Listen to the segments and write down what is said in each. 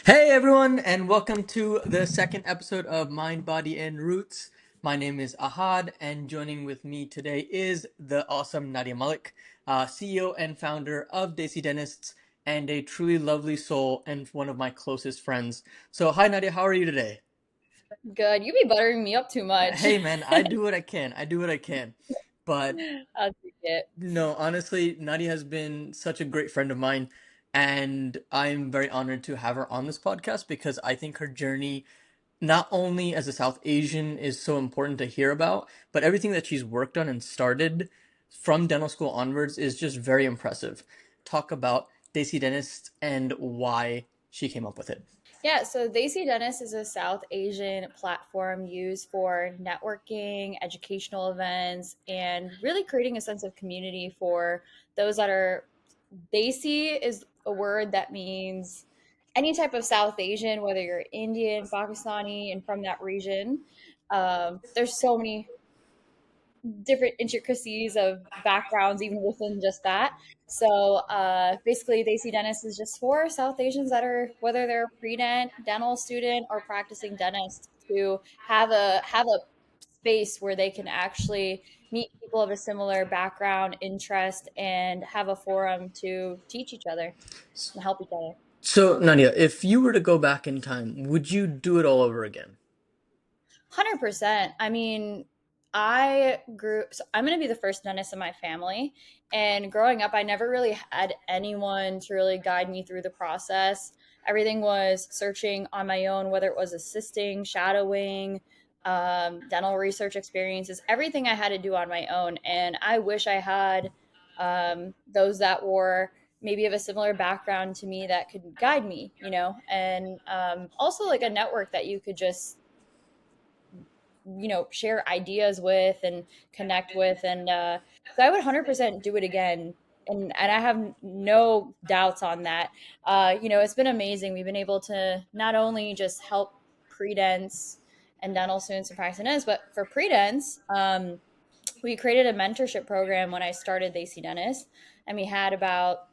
Hey everyone, and welcome to the second episode of Mind, Body, and Roots. My name is Ahad, and joining with me today is the awesome Nadia Malik, CEO and founder of Desi Dentists, and a truly lovely soul and one of my closest friends. So, hi Nadia, how are you today? Good. You be buttering me up too much. Hey man, I do what I can. I do what I can. But I'll take it. no, honestly, Nadia has been such a great friend of mine, and I'm very honored to have her on this podcast because I think her journey, not only as a South Asian, is so important to hear about, but everything that she's worked on and started from dental school onwards is just very impressive. Talk about Desi Dentist and why she came up with it. Yeah, so Desi Dentist is a South Asian platform used for networking, educational events, and really creating a sense of community for those that are Desi is a word that means any type of South Asian, whether you're Indian, Pakistani, and from that region. There's so many different intricacies of backgrounds even within just that. So basically, Desi Dentist is just for South Asians that are whether they're a pre-dent, dental student, or practicing dentist to have a space where they can actually meet people of a similar background, interest, and have a forum to teach each other and help each other. So, Nadia, if you were to go back in time, would you do it all over again? 100%. I mean, I grew, so I'm going to be the first dentist in my family. And growing up, I never really had anyone to really guide me through the process. Everything was searching on my own, whether it was assisting, shadowing, dental research experiences, everything I had to do on my own. And I wish I had those that were maybe of a similar background to me that could guide me, and also like a network that you could just share ideas with and connect with, and so I would 100% do it again, and I have no doubts on that. It's been amazing. We've been able to not only just help pre-dents and dental students and practicing dentists, but for pre-dents, we created a mentorship program when I started AC Dentist, and we had about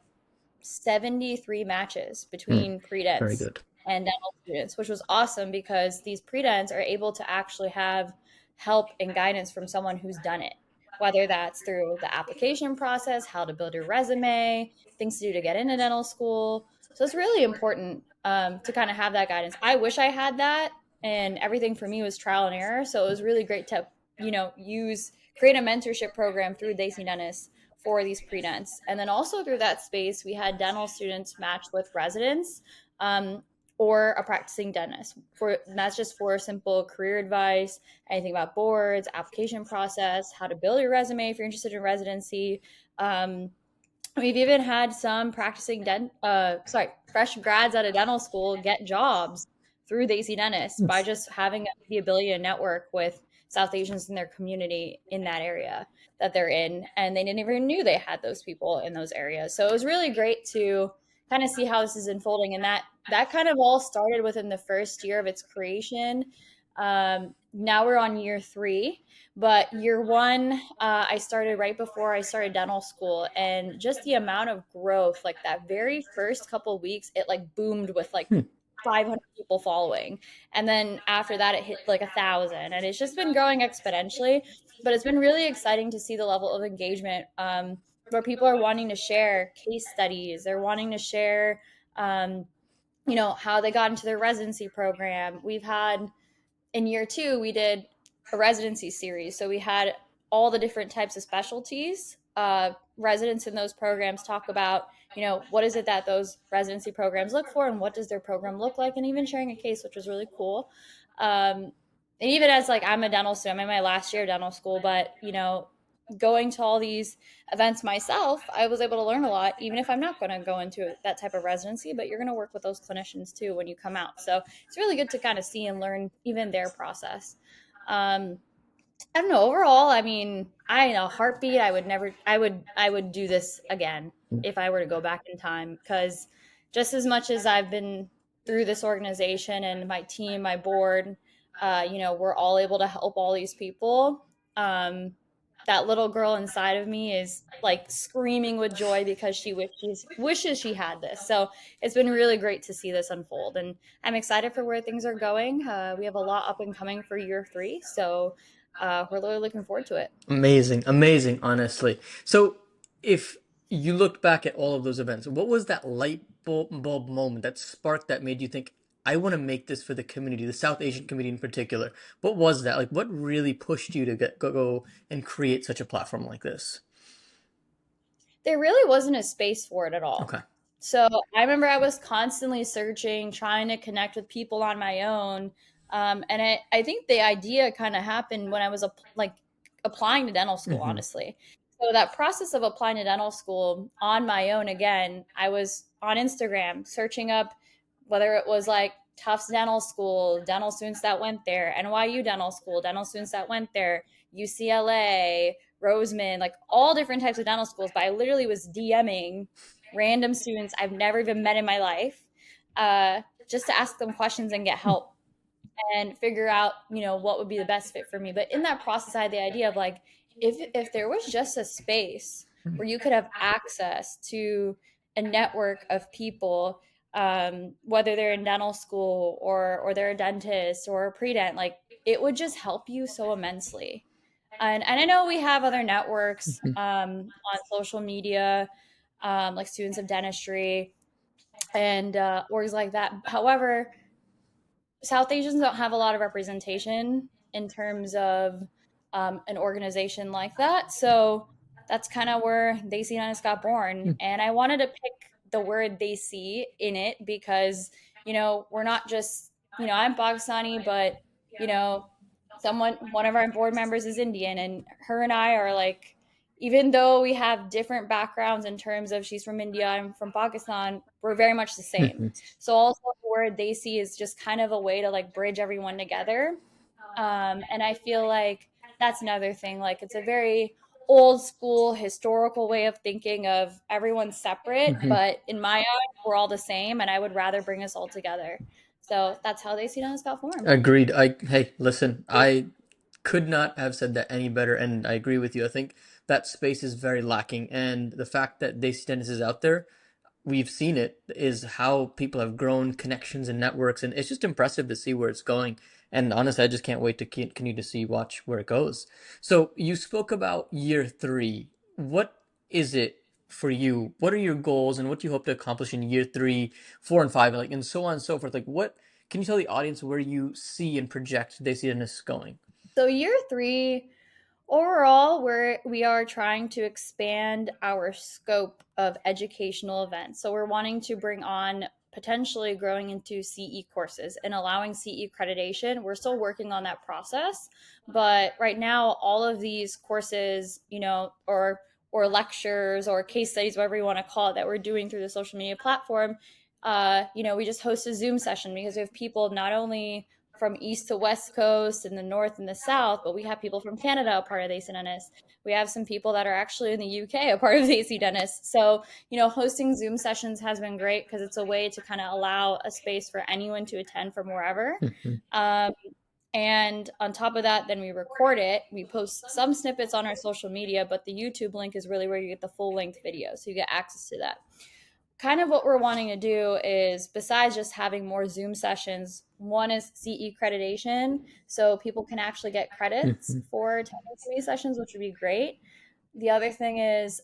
73 matches Hmm, between very pre-dents good. and dental students, which was awesome because these pre-dents are able to actually have help and guidance from someone who's done it, whether that's through the application process, how to build your resume, things to do to get into dental school. So it's really important to kind of have that guidance. I wish I had that, and everything for me was trial and error. So it was really great to, use create a mentorship program through Desi Dentist for these pre-dents. And then also through that space, we had dental students matched with residents, um, or a practicing dentist. For that's just for simple career advice, anything about boards, application process, how to build your resume if you're interested in residency. Um, we've even had some fresh grads out of dental school get jobs through the AC Dentist by just having the ability to network with South Asians in their community in that area that they're in, and they didn't even knew they had those people in those areas. So it was really great to kind of see how this is unfolding, and that kind of all started within the first year of its creation. Now we're on year three, but year one, I started right before I started dental school, and just the amount of growth, like that very first couple of weeks, it like boomed with like Hmm. 500 people following, and then after that, it hit like 1,000, and it's just been growing exponentially. But it's been really exciting to see the level of engagement, where people are wanting to share case studies, they're wanting to share, how they got into their residency program. We've had in year two, we did a residency series. So we had all the different types of specialties. Residents in those programs talk about, what is it that those residency programs look for and what does their program look like, and even sharing a case, which was really cool. And even as like I'm a dental student, I'm in my last year of dental school, but going to all these events myself, I was able to learn a lot, even if I'm not going to go into that type of residency, but you're going to work with those clinicians too when you come out. So it's really good to kind of see and learn even their process. Um, I don't know. Overall, I mean, I in a heartbeat, I would do this again if I were to go back in time, because just as much as I've been through this organization and my team, my board, we're all able to help all these people. Um, that little girl inside of me is like screaming with joy because she wishes she had this. So it's been really great to see this unfold, and I'm excited for where things are going. We have a lot up and coming for year three, so we're really looking forward to it. Amazing, amazing, honestly. So, if you looked back at all of those events, what was that bulb moment, that spark that made you think, I want to make this for the community, the South Asian community in particular? What was that? Like, what really pushed you to go and create such a platform like this? There really wasn't a space for it at all. Okay. So I remember I was constantly searching, trying to connect with people on my own. And I think the idea kind of happened when I was like applying to dental school, Hmm. honestly. So that process of applying to dental school on my own again, I was on Instagram searching up whether it was like Tufts Dental School, dental students that went there, NYU Dental School, dental students that went there, UCLA, Roseman, like all different types of dental schools. But I literally was DMing random students I've never even met in my life, just to ask them questions and get help and figure out, what would be the best fit for me. But in that process, I had the idea of like, if there was just a space where you could have access to a network of people, whether they're in dental school or they're a dentist or a pre-dent, like it would just help you so immensely. And I know we have other networks on social media, like Students of Dentistry and orgs like that. However, South Asians don't have a lot of representation in terms of an organization like that. So that's kind of where Desi Dentist got born. And I wanted to pick the word Desi in it because, we're not just, I'm Pakistani, but, you know, one of our board members is Indian, and her and I are like, even though we have different backgrounds in terms of she's from India, I'm from Pakistan, we're very much the same. So also the word Desi is just kind of a way to like bridge everyone together. And I feel like that's another thing. Like it's a very old school historical way of thinking of everyone's separate, but in my eyes, we're all the same, and I would rather bring us all together. So that's how Desi Dentist got formed. Agreed. Hey, listen, I could not have said that any better, and I agree with you. I think that space is very lacking, and the fact that Desi Dennis is out there, we've seen it, is how people have grown connections and networks, and it's just impressive to see where it's going. And honestly, I just can't wait to continue to watch where it goes. So you spoke about year three. What is it for you? What are your goals, and what do you hope to accomplish in year three, four, and five, like, and so on and so forth? Like, what can you tell the audience where you see and project Desi Dennis going? So year three, overall, we are trying to expand our scope of educational events. So we're wanting to bring on potentially growing into CE courses and allowing CE accreditation. We're still working on that process, but right now all of these courses, or lectures or case studies, whatever you want to call it, that we're doing through the social media platform, we just host a Zoom session because we have people not only from east to west coast and the north and the south, but we have people from Canada a part of AC Dentist. We have some people that are actually in the UK a part of AC Dentist. So, hosting Zoom sessions has been great because it's a way to kind of allow a space for anyone to attend from wherever. Um, and on top of that, then we record it. We post some snippets on our social media, but the YouTube link is really where you get the full length video. So you get access to that. Kind of what we're wanting to do is, besides just having more Zoom sessions, one is CE accreditation, so people can actually get credits for attending some of these sessions, which would be great. The other thing is,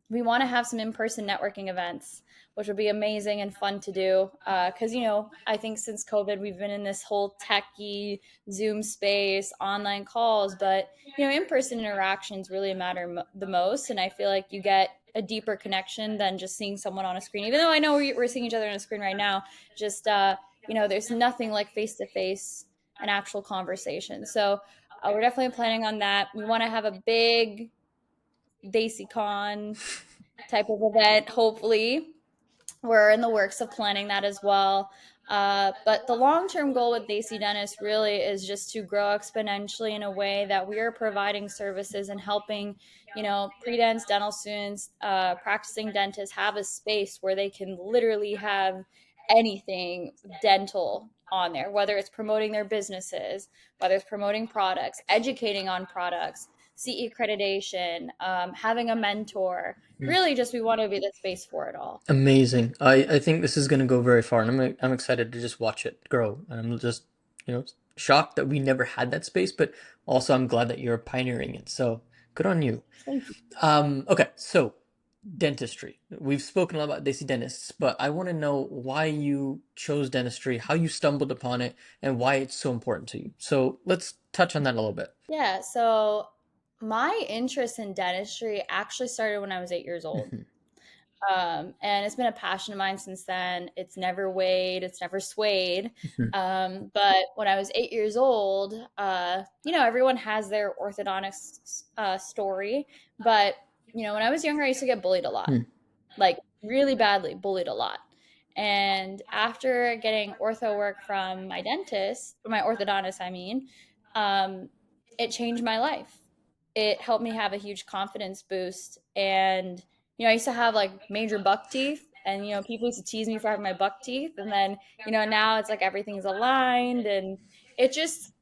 we want to have some in-person networking events, which would be amazing and fun to do. Because I think since COVID, we've been in this whole techie Zoom space, online calls, but in-person interactions really matter the most. And I feel like you get a deeper connection than just seeing someone on a screen. Even though I know we're seeing each other on a screen right now, just there's nothing like face to face, an actual conversation. So we're definitely planning on that. We want to have a big DesiCon type of event, hopefully. We're in the works of planning that as well. But the long term goal with Desi Dentist really is just to grow exponentially in a way that we are providing services and helping, pre-dents, dental students, practicing dentists have a space where they can literally have anything dental on there, whether it's promoting their businesses, whether it's promoting products, educating on products, CE accreditation, having a mentor. Mm. Really, just we want to be the space for it all. Amazing. I think this is going to go very far, and I'm excited to just watch it grow. And I'm just, shocked that we never had that space, but also I'm glad that you're pioneering it. So good on you. Thank you. Okay, so dentistry. We've spoken a lot about Desi Dentists, but I want to know why you chose dentistry, how you stumbled upon it, and why it's so important to you. So let's touch on that a little bit. Yeah, so my interest in dentistry actually started when I was 8 years old. Mhm, And it's been a passion of mine since then. It's never weighed, it's never swayed. mhm, But when I was 8 years old, everyone has their orthodontist story. But, when I was younger, I used to get bullied a lot, mhm, like really badly bullied a lot. And after getting ortho work from my dentist, my orthodontist, I mean, um, it changed my life. It helped me have a huge confidence boost. And, I used to have like major buck teeth, and, people used to tease me for having my buck teeth. And then, now it's like everything's aligned. And it just,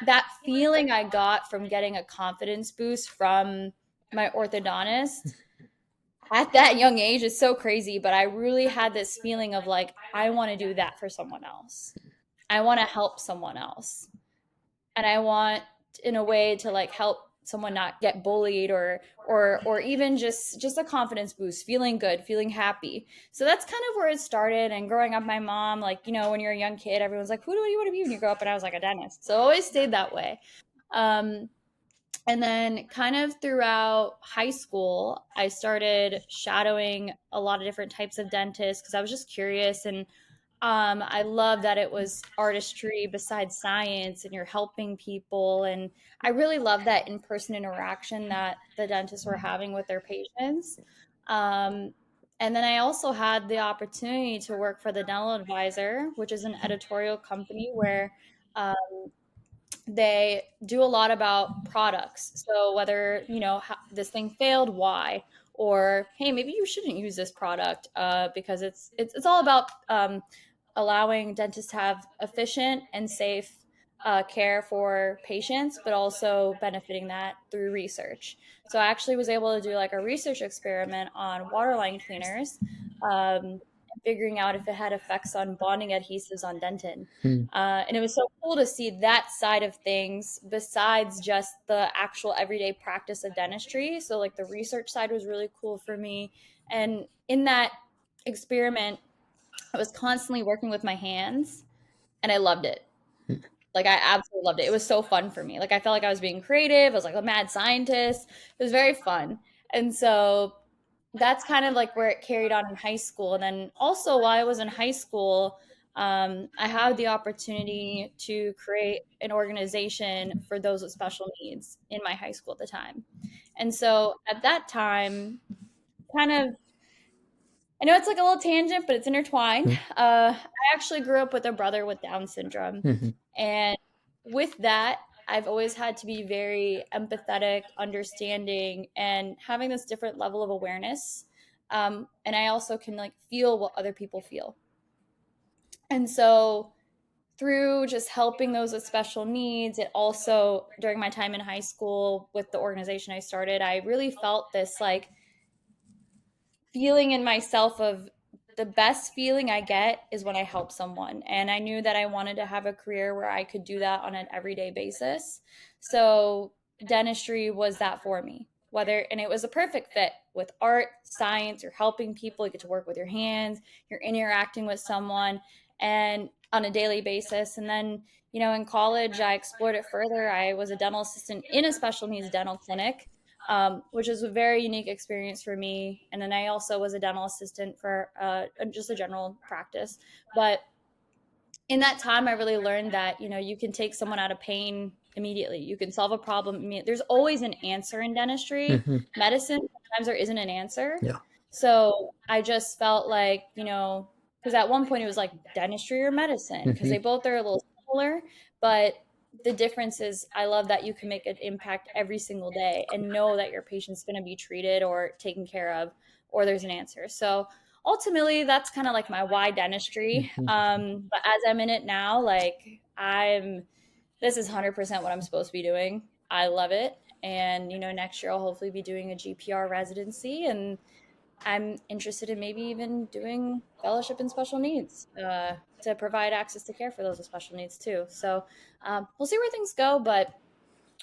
that feeling I got from getting a confidence boost from my orthodontist at that young age is so crazy, but I really had this feeling of like, I want to do that for someone else. I want to help someone else. And I want in a way to like help someone not get bullied or even just a confidence boost, feeling good, feeling happy. So that's kind of where it started. And growing up, my mom, like, when you're a young kid, everyone's like, who do you want to be when you grow up? And I was like, a dentist. So it always stayed that way. Um, and then, kind of throughout high school, I started shadowing a lot of different types of dentists because I was just curious. And I love that it was artistry besides science and you're helping people. And I really love that in person interaction that the dentists were having with their patients. Um, and then I also had the opportunity to work for the Dental Advisor, which is an editorial company where um, they do a lot about products. So whether, this thing failed, why? Or, hey, maybe you shouldn't use this product because it's all about allowing dentists to have efficient and safe care for patients, but also benefiting that through research. So I actually was able to do like a research experiment on waterline cleaners, figuring out if it had effects on bonding adhesives on dentin. mhm, And it was so cool to see that side of things besides just the actual everyday practice of dentistry. So, like, the research side was really cool for me. And in that experiment, I was constantly working with my hands and I loved it. mhm. Like, I absolutely loved it. It was so fun for me. Like, I felt like I was being creative. I was like a mad scientist. It was very fun. And so that's kind of like where it carried on in high school. And then also while I was in high school, I had the opportunity to create an organization for those with special needs in my high school at the time. And so at that time, kind of, I know it's like a little tangent, but it's intertwined. I actually grew up with a brother with Down syndrome. Mhm, And with that, I've always had to be very empathetic, understanding, and having this different level of awareness. And I also can like feel what other people feel. And so through just helping those with special needs, it also during my time in high school with the organization I started, I really felt this like feeling in myself of the best feeling I get is when I help someone. And I knew that I wanted to have a career where I could do that on an everyday basis. So dentistry was that for me. And it was a perfect fit with art, science, you're helping people, you get to work with your hands, you're interacting with someone and on a daily basis. And then, in college, I explored it further. I was a dental assistant in a special needs dental clinic, which is a very unique experience for me. And then I also was a dental assistant for just a general practice. But in that time, I really learned that, you can take someone out of pain immediately. You can solve a problem. There's always an answer in dentistry. mhm. Medicine, sometimes there isn't an answer. Yeah. So I just felt like, because at one point it was like dentistry or medicine, because Mhm, they both are a little similar, but the difference is I love that you can make an impact every single day and know that your patient's going to be treated or taken care of, or there's an answer. So ultimately, that's kind of like my why dentistry. mhm. But as I'm in it now, like this is 100% what I'm supposed to be doing. I love it. And, next year I'll hopefully be doing a GPR residency, and I'm interested in maybe even doing fellowship in special needs to provide access to care for those with special needs too. So we'll see where things go. But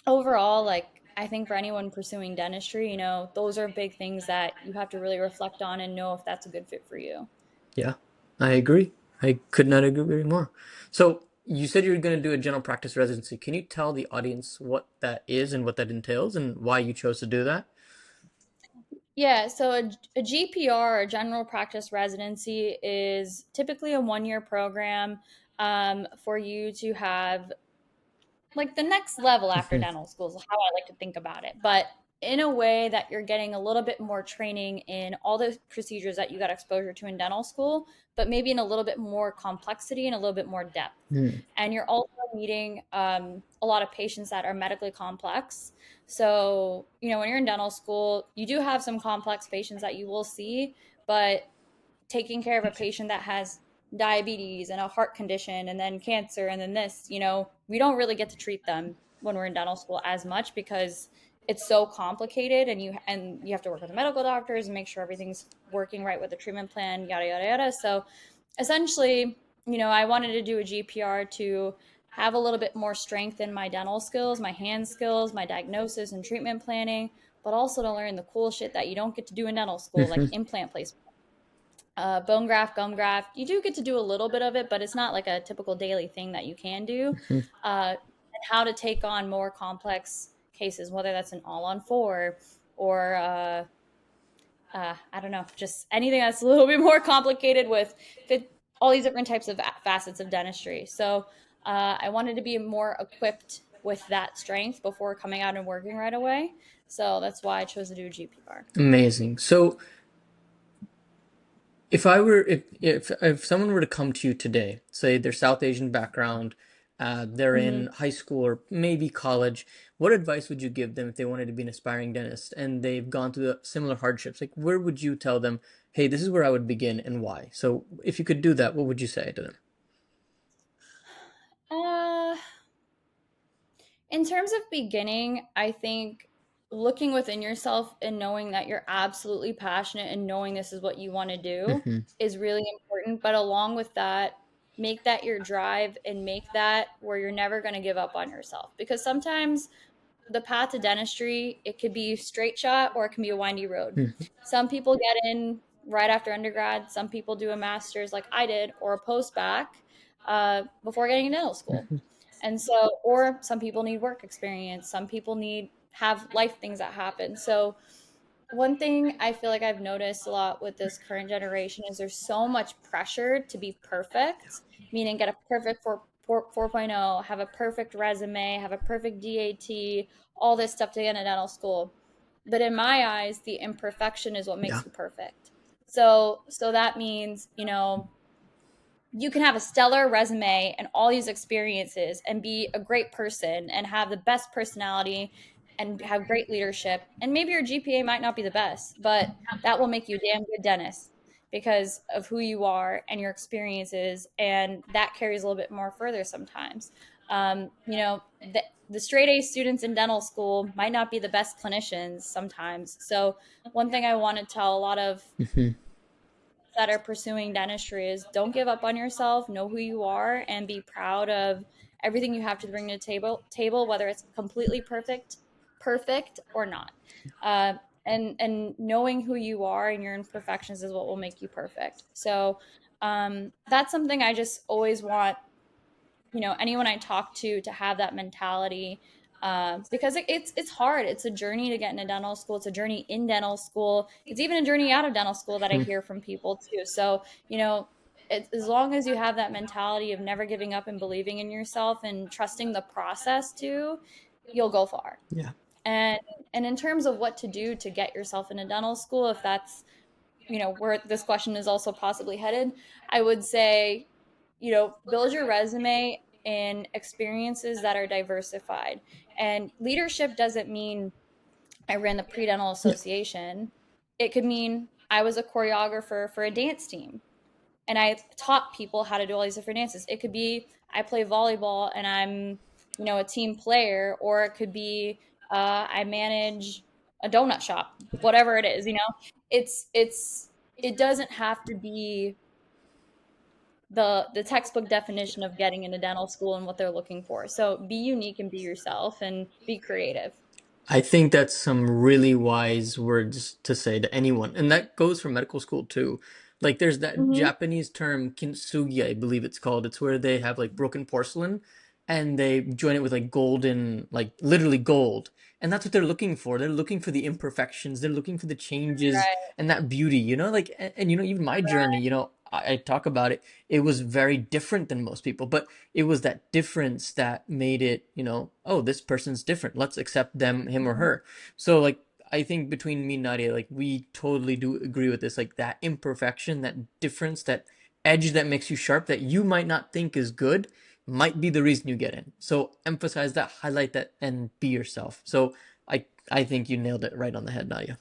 overall, like, I think for anyone pursuing dentistry, those are big things that you have to really reflect on and know if that's a good fit for you. Yeah, I agree. I could not agree more. So you said you were going to do a general practice residency. Can you tell the audience what that is and what that entails and why you chose to do that? Yeah, so a GPR, a general practice residency, is typically a 1 year program for you to have like the next level after dental school is how I like to think about it. But in a way that you're getting a little bit more training in all the procedures that you got exposure to in dental school, but maybe in a little bit more complexity and a little bit more depth. Hmm. And you're also meeting a lot of patients that are medically complex. So, when you're in dental school, you do have some complex patients that you will see, but taking care of a patient that has diabetes and a heart condition and then cancer and then this, we don't really get to treat them when we're in dental school as much because it's so complicated, and you have to work with the medical doctors and make sure everything's working right with the treatment plan, yada yada yada. So essentially, I wanted to do a GPR to have a little bit more strength in my dental skills, my hand skills, my diagnosis and treatment planning, but also to learn the cool shit that you don't get to do in dental school, like implant placement, bone graft, gum graft. You do get to do a little bit of it, but it's not like a typical daily thing that you can do. And how to take on more complex cases, whether that's an all on four or I don't know, just anything that's a little bit more complicated with all these different types of facets of dentistry. So I wanted to be more equipped with that strength before coming out and working right away. So that's why I chose to do GPR. Amazing. So if someone were to come to you today, say they're South Asian background, they're in Mm-hmm. high school or maybe college, what advice would you give them if they wanted to be an aspiring dentist and they've gone through the similar hardships? Like, where would you tell them, hey, this is where I would begin and why? So if you could do that, what would you say to them? Uh, In terms of beginning, I think looking within yourself and knowing that you're absolutely passionate and knowing this is what you want to do Hmm. is really important. But along with that, make that your drive and make that where you're never going to give up on yourself. Because sometimes the path to dentistry, it could be straight shot or it can be a windy road. Hmm. Some people get in right after undergrad. Some people do a master's like I did or a post bac before getting into dental school. And so, or some people need work experience. Some people have life things that happen. So one thing I feel like I've noticed a lot with this current generation is there's so much pressure to be perfect, meaning get a perfect 4.0, have a perfect resume, have a perfect DAT, all this stuff to get into dental school. But in my eyes, the imperfection is what Yeah. makes you perfect. So that means, you can have a stellar resume and all these experiences and be a great person and have the best personality and have great leadership. And maybe your GPA might not be the best, but that will make you a damn good dentist because of who you are and your experiences. And that carries a little bit more further sometimes. The straight A students in dental school might not be the best clinicians sometimes. So, one thing I want to tell a lot of Hmm. that are pursuing dentistry is don't give up on yourself, know who you are, and be proud of everything you have to bring to the table, whether it's completely perfect or not. uh, and knowing who you are and your imperfections is what will make you perfect. So that's something I just always want, anyone I talk to have that mentality, because it's hard. It's a journey to get into dental school. It's a journey in dental school. It's even a journey out of dental school that I hear from people too. So as long as you have that mentality of never giving up and believing in yourself and trusting the process too, you'll go far. Yeah. And and in terms of what to do to get yourself into dental school, if that's where this question is also possibly headed, I would say, build your resume in experiences that are diversified. And leadership doesn't mean I ran the pre-dental Yeah. association. It could mean I was a choreographer for a dance team and I taught people how to do all these different dances. It could be I play volleyball and I'm, a team player, or it could be I manage a donut shop, whatever it is, you know. It doesn't have to be the textbook definition of getting into dental school and what they're looking for. So be unique and be yourself and be creative. I think that's some really wise words to say to anyone, and that goes for medical school too. Like there's that Hmm. Japanese term kintsugi, I believe it's called. It's where they have like broken porcelain and they join it with like golden, like literally gold. And that's what they're looking for. They're looking for the imperfections. They're looking for the changes Right. and that beauty, like, and, even my journey, I talk about it. It was very different than most people, but it was that difference that made it, oh, this person's different. Let's accept them, him or Mhm. her. So like I think between me and Nadia, like we totally do agree with this, like that imperfection, that difference, that edge that makes you sharp that you might not think is good might be the reason you get in. So emphasize that, highlight that, and be yourself. So I think you nailed it right on the head, Nadia.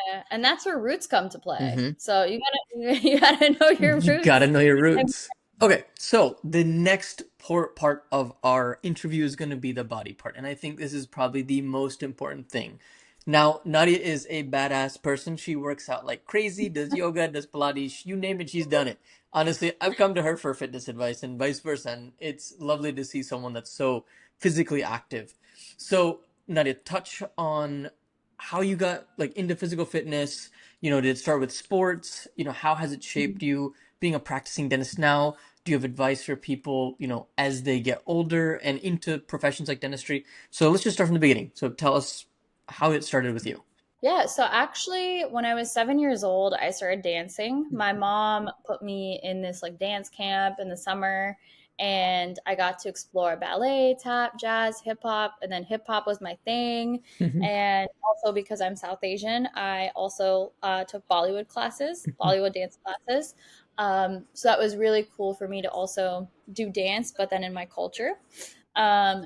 Yeah, and that's where roots come to play. Mm-hmm. So you gotta you gotta know your You gotta roots. know your And roots. Okay, so the next part of our interview is going to be the body part, and I think this is probably the most important thing. Now, Nadia is a badass person. She works out like crazy, does yoga, does Pilates, you name it, she's done it. Honestly, I've come to her for fitness advice and vice versa, and it's lovely to see someone that's so physically active. So, Nadia, touch on how you got like into physical fitness. Did it start with sports? How has it shaped you? Being a practicing dentist now, do you have advice for people, as they get older and into professions like dentistry? So let's just start from the beginning. So tell us how it started with you. yeah, so actually when I was 7 years old, I started dancing. My mom put me in this like dance camp in the summer, and I got to explore ballet, tap, jazz, hip hop, and then hip hop was my thing. And also because I'm South Asian, I also took Bollywood classes, Bollywood dance classes. So that was really cool for me to also do dance, but then in my culture.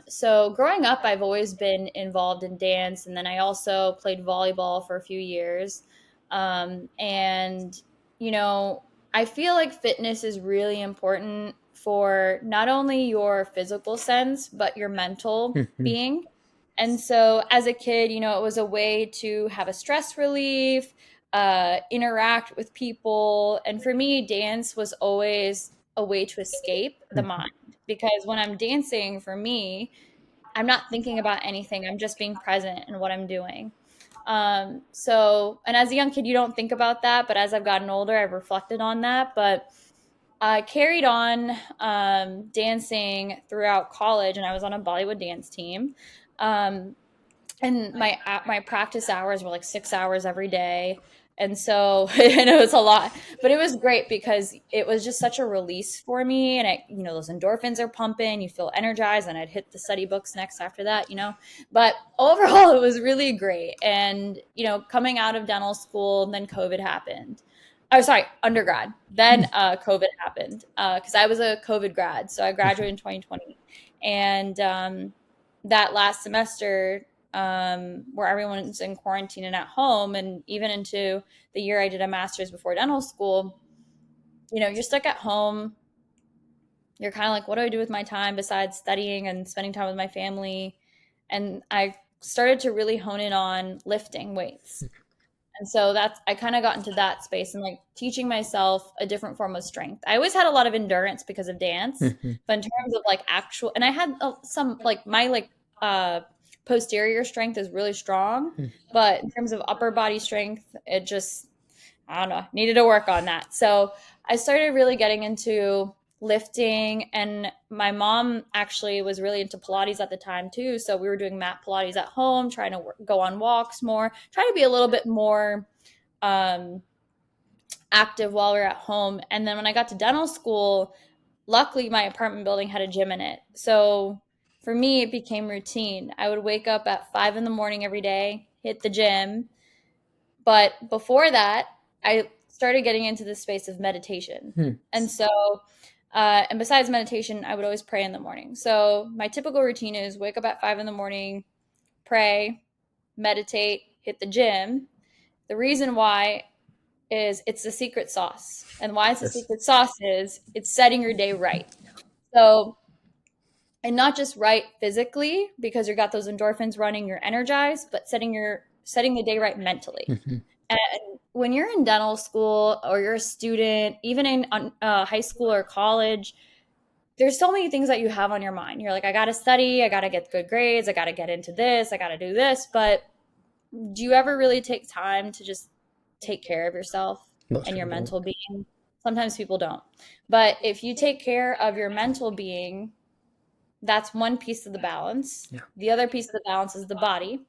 So growing up, I've always been involved in dance, and then I also played volleyball for a few years. And you know, I feel like fitness is really important for not only your physical sense, but your mental being. And so as a kid, it was a way to have a stress relief, interact with people. And for me, dance was always a way to escape the mind because when I'm dancing, for me, I'm not thinking about anything. I'm just being present in what I'm doing. And as a young kid, you don't think about that. But as I've gotten older, I've reflected on that. But I carried on dancing throughout college, and I was on a Bollywood dance team. Um, and my practice hours were like 6 hours every day, and so I know it's a lot, but it was great because it was just such a release for me, and those endorphins are pumping, you feel energized, and I'd hit the study books next after that. But overall it was really great. And coming out of dental school, and then COVID happened. Oh, sorry, undergrad. Then COVID happened because I was a COVID grad, so I graduated in 2020, and that last semester, where everyone's in quarantine and at home, and even into the year I did a master's before dental school, you're stuck at home. You're kind of like, what do I do with my time besides studying and spending time with my family? And I started to really hone in on lifting weights. And so I kind of got into that space and like teaching myself a different form of strength. I always had a lot of endurance because of dance, but in terms of like actual, and I had some like my like posterior strength is really strong, but in terms of upper body strength, it just, I don't know, needed to work on that. So I started really getting into lifting, and my mom actually was really into Pilates at the time too. So we were doing mat Pilates at home, trying to go on walks more, trying to be a little bit more um, active while we were at home. And then when I got to dental school, luckily my apartment building had a gym in it. So for me, it became routine. I would wake up at 5 in the morning every day, hit the gym, but before that, I started getting into the space of meditation. And so, and besides meditation, I would always pray in the morning. So my typical routine is wake up at 5 in the morning, pray, meditate, hit the gym. The reason why is it's the secret sauce. And why it's the Yes. secret sauce is it's setting your day right. So and not just right physically because you got those endorphins running, you're energized, but setting the day right mentally. Hmm. And when you're in dental school or you're a student, even in high school or college, there's so many things that you have on your mind. You're like, I got to study, I got to get good grades, I got to get into this, I got to do this. But do you ever really take time to just take care of yourself Most and your people don't. mental being? Sometimes people don't. But if you take care of your mental being, that's one piece of the balance. Yeah. The other piece of the balance is the body,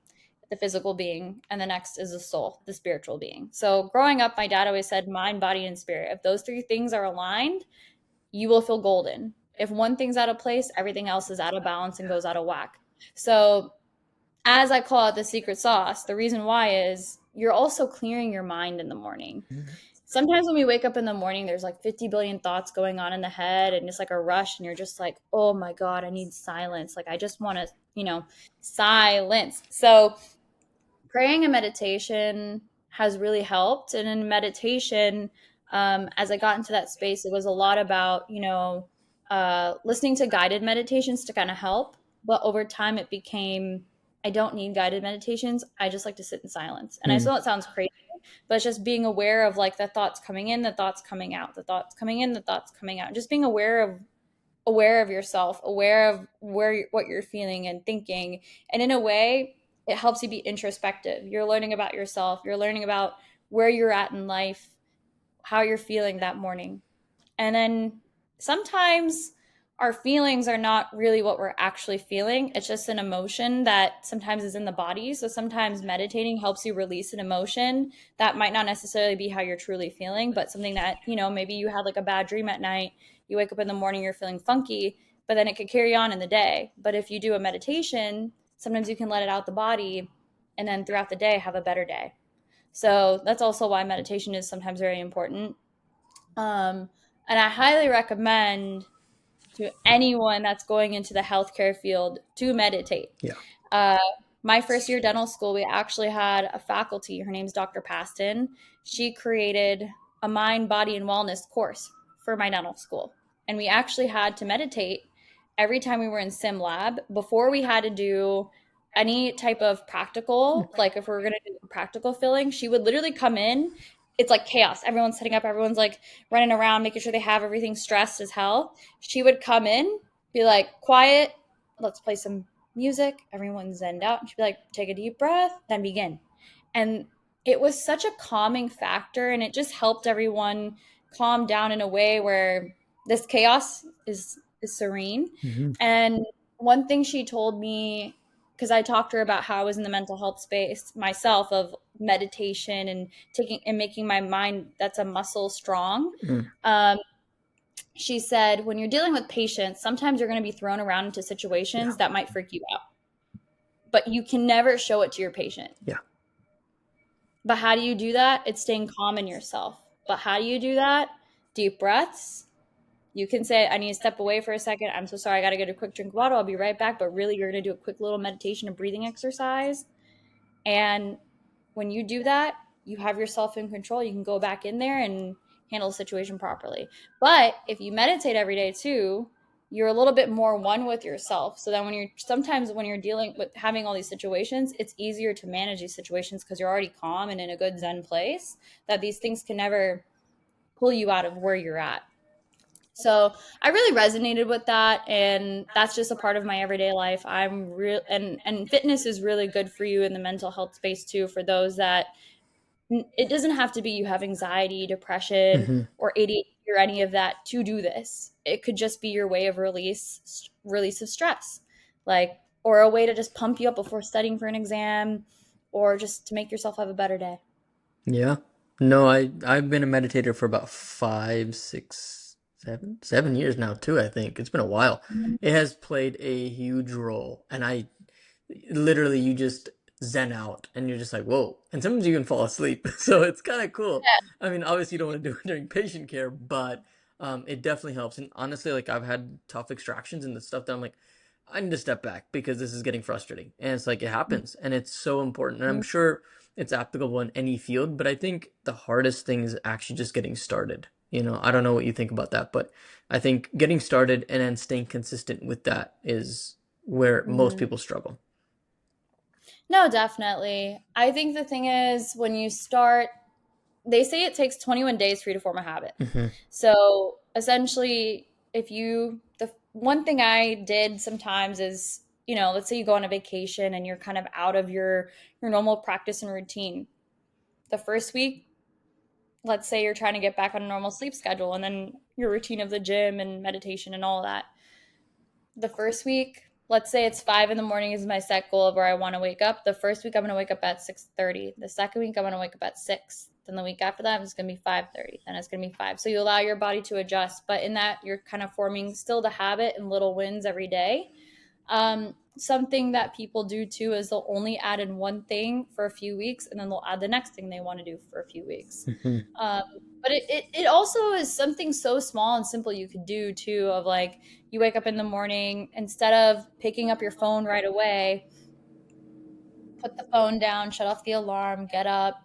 the physical being, and the next is the soul, the spiritual being. So growing up, my dad always said mind, body, and spirit. If those three things are aligned, you will feel golden. If one thing's out of place, everything else is out of balance and goes out of whack. So, as I call it the secret sauce, the reason why is you're also clearing your mind in the morning. Mhm. Sometimes when we wake up in the morning, there's like 50 billion thoughts going on in the head, and it's like a rush, and you're just like, oh my God, I need silence. Like, I just want to, silence. So, praying and meditation has really helped. And in meditation, as I got into that space, it was a lot about, listening to guided meditations to kind of help. But over time, it became, I don't need guided meditations. I just like to sit in silence. And I Mm. know it sounds crazy, but it's just being aware of like the thoughts coming in, the thoughts coming out, the thoughts coming in, the thoughts coming out. Just being aware of yourself, aware of what you're feeling and thinking. And in a way, it helps you be introspective. You're learning about yourself, you're learning about where you're at in life, how you're feeling that morning. And then sometimes our feelings are not really what we're actually feeling. It's just an emotion that sometimes is in the body. So sometimes meditating helps you release an emotion that might not necessarily be how you're truly feeling, but something that, maybe you had like a bad dream at night, you wake up in the morning, you're feeling funky, but then it could carry on in the day. But if you do a meditation, sometimes you can let it out the body and then throughout the day have a better day. So that's also why meditation is sometimes very important. Um, and I highly recommend to anyone that's going into the healthcare field to meditate. Yeah. Uh, my first year dental school, we actually had a faculty. Her name's Dr. Paston. She created a mind, body, and wellness course for my dental school. And we actually had to meditate every time we were in sim lab before we had to do any type of practical, like if we were going to do practical filling, she would literally come in. It's like chaos. Everyone's setting up, everyone's like running around, making sure they have everything stressed as hell. She would come in, be like, quiet, let's play some music. Everyone's zenned out. And she'd be like, take a deep breath, then begin. And it was such a calming factor, and it just helped everyone calm down in a way where this chaos is serene. Hmm. And one thing she told me, because I talked to her about how I was in the mental health space myself of meditation and taking and making my mind that's a muscle strong. Mm. Um, she said, when you're dealing with patients, sometimes you're going to be thrown around into Yeah. situations that might freak you out, but you can never show it to your patient. Yeah. But how do you do that? It's staying calm in yourself. But how do you do that? Deep breaths. You can say, I need to step away for a second. I'm so sorry. I got to get a quick drink of water. I'll be right back. But really, you're going to do a quick little meditation and breathing exercise. And when you do that, you have yourself in control. You can go back in there and handle the situation properly. But if you meditate every day too, you're a little bit more one with yourself. So then when you're dealing with having all these situations, it's easier to manage these situations because you're already calm and in a good Zen place that these things can never pull you out of where you're at. So I really resonated with that, and that's just a part of my everyday life. I'm real, and fitness is really good for you in the mental health space too. For those that it doesn't have to be you have anxiety, depression, Hmm. or ADHD or any of that to do this. It could just be your way of release of stress, like or a way to just pump you up before studying for an exam, or just to make yourself have a better day. Yeah. No, I've been a meditator for about 5, 6, 7 years now too, I think. It's been a while. It has played a huge role, and I literally you just zen out and you're just like, whoa. And sometimes you can fall asleep. So it's kind of cool. I mean, obviously you don't want to do it during patient care, but it definitely helps. And honestly, like I've had tough extractions and the stuff that I'm like, I need to step back because this is getting frustrating. And it's like it happens and it's so important. And I'm sure it's applicable in any field, but I think the hardest thing is actually just getting started. I don't know what you think about that, but I think getting started and then staying consistent with that is where most Mhm. people struggle. No, definitely. I think the thing is when you start, they say it takes 21 days for you to form a habit. Hmm. So essentially, if you, the one thing I did sometimes is, let's say you go on a vacation and you're kind of out of your normal practice and routine. The first week, let's say you're trying to get back on a normal sleep schedule and then your routine of the gym and meditation and all of that. The first week, let's say it's 5 in the morning is my set goal of where I want to wake up. The first week I'm gonna wake up at 6:30. The second week I'm gonna wake up at 6. Then the week after that it's gonna be 5:30. Then it's gonna be 5. So you allow your body to adjust, but in that you're kind of forming still the habit and little wins every day. Something that people do too is they'll only add in one thing for a few weeks and then they'll add the next thing they want to do for a few weeks. Hmm. Um, but it also is something so small and simple you could do too, of like you wake up in the morning, instead of picking up your phone right away, put the phone down, shut off the alarm, get up,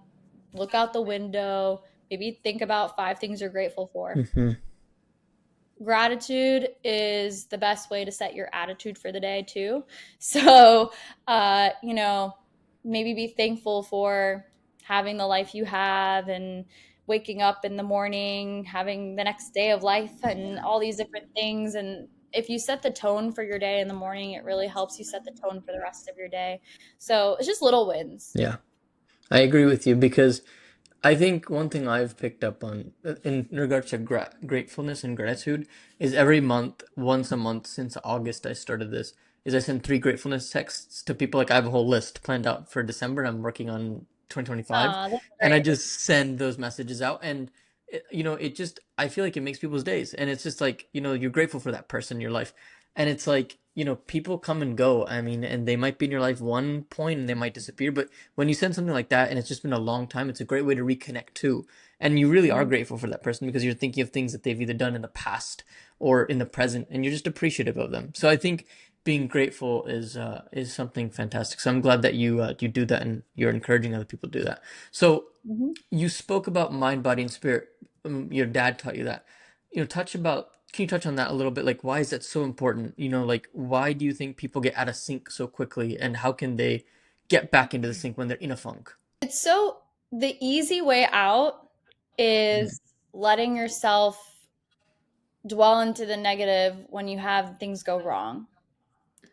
look out the window, maybe think about 5 things you're grateful for. Hmm. Gratitude is the best way to set your attitude for the day too. So, maybe be thankful for having the life you have and waking up in the morning, having the next day of life and all these different things. And if you set the tone for your day in the morning, it really helps you set the tone for the rest of your day. So it's just little wins. Yeah, I agree with you because I think one thing I've picked up on in regards to gratefulness and gratitude is every month, once a month since August, I started this, is I send three gratefulness texts to people. Like I have a whole list planned out for December. I'm working on 2025, That's and I great. just send those messages out. And it just I feel like it makes people's days, and it's just like you're grateful for that person in your life, and it's like people come and go. I mean, and they might be in your life one point and they might disappear, but when you send something like that and it's just been a long time, it's a great way to reconnect too. And you really are Mhm. grateful for that person because you're thinking of things that they've either done in the past or in the present, and you're just appreciative of them. So I think being grateful is something fantastic. So I'm glad that you do that and you're encouraging other people to do that. So Mhm. you spoke about mind, body, and spirit. Your dad taught you that. Can you touch on that a little bit? Like, why is that so important? Like, why do you think people get out of sync so quickly, and how can they get back into the sync when they're in a funk? It's so the easy way out Mhm. is letting yourself dwell into the negative when you have things go wrong.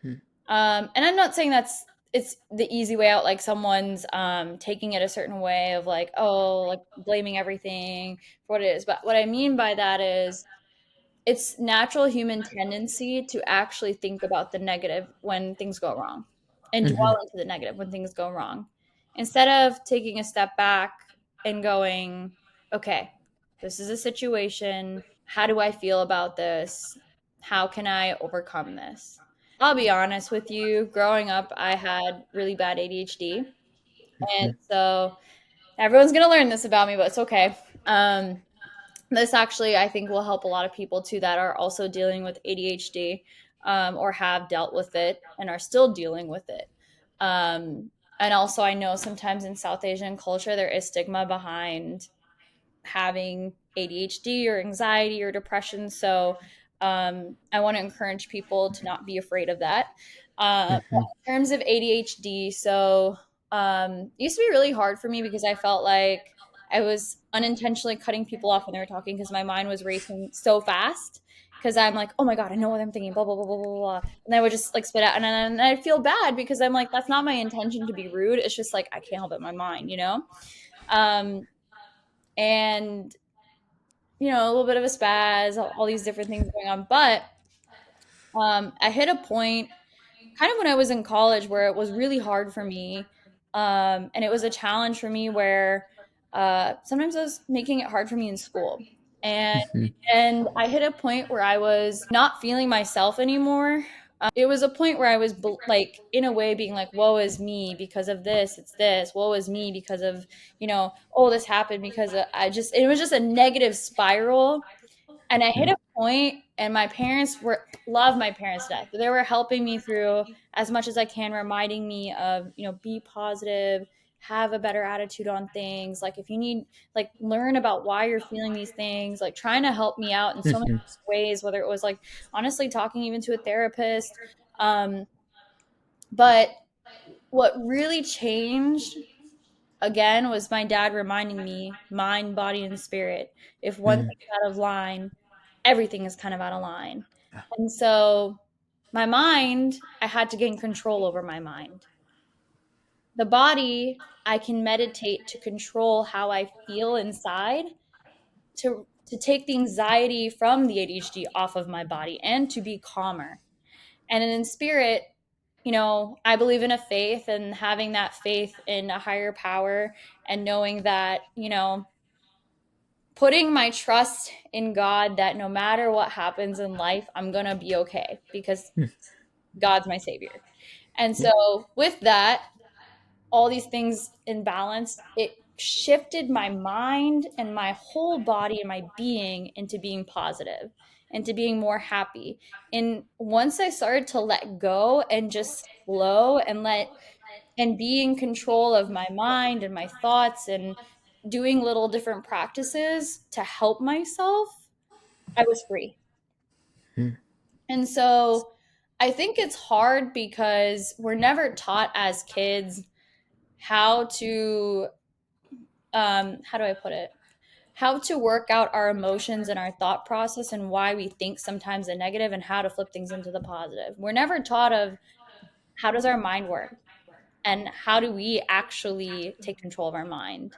Mhm. And I'm not saying it's the easy way out, like someone's taking it a certain way of like, oh, like blaming everything for what it is. But what I mean by that is it's natural human tendency to actually think about the negative when things go wrong and dwell Mhm. into the negative when things go wrong instead of taking a step back and going, okay, this is a situation. How do I feel about this? How can I overcome this? I'll be honest with you. Growing up, I had really bad ADHD. And Mhm. so everyone's going to learn this about me, but it's okay. Um, this actually, I think, will help a lot of people too that are also dealing with ADHD, or have dealt with it and are still dealing with it. Um, and also, I know sometimes in South Asian culture, there is stigma behind having ADHD or anxiety or depression. So I want to encourage people to not be afraid of that. But Mhm. in terms of ADHD, so it used to be really hard for me because I felt like I was unintentionally cutting people off when they were talking because my mind was racing so fast. Because I'm like, oh my God, I know what I'm thinking, blah, blah, blah, blah, blah, blah. And I would just like spit out. And I'd feel bad because I'm like, that's not my intention to be rude. It's just like, I can't help it, my mind, you know? Um, and a little bit of a spaz, all these different things going on. But I hit a point kind of when I was in college where it was really hard for me. And it was a challenge for me where sometimes I was making it hard for me in school. And Mhm. and I hit a point where I was not feeling myself anymore. It was a point where I was like, in a way, being like, "Woe is me because of this. It's this. Woe is me because of oh, this happened because I just." It was just a negative spiral, and I hit Mhm. a point, and my parents were love my parents to death. They were helping me through as much as I can, reminding me of be positive. have a better attitude on things, like if you need, like, learn about why you're feeling these things, like trying to help me out in so many Mhm. ways, whether it was like honestly talking even to a therapist. But what really changed again was my dad reminding me mind, body, and spirit. If one Mhm. thing's out of line, everything is kind of out of line. And so my mind, I had to gain control over my mind. The body, I can meditate to control how I feel inside, to take the anxiety from the ADHD off of my body and to be calmer. And then in spirit, I believe in a faith, and having that faith in a higher power, and knowing that, putting my trust in God, that no matter what happens in life, I'm going to be okay because God's my savior. And Yeah. so with that, all these things in balance, it shifted my mind and my whole body and my being into being positive, into being more happy. And once I started to let go and just flow and be in control of my mind and my thoughts, and doing little different practices to help myself, I was free. Mhm. And so I think it's hard because we're never taught as kids how to, how do I put it? How to work out our emotions and our thought process, and why we think sometimes the negative, and how to flip things into the positive. We're never taught of how does our mind work, and how do we actually take control of our mind.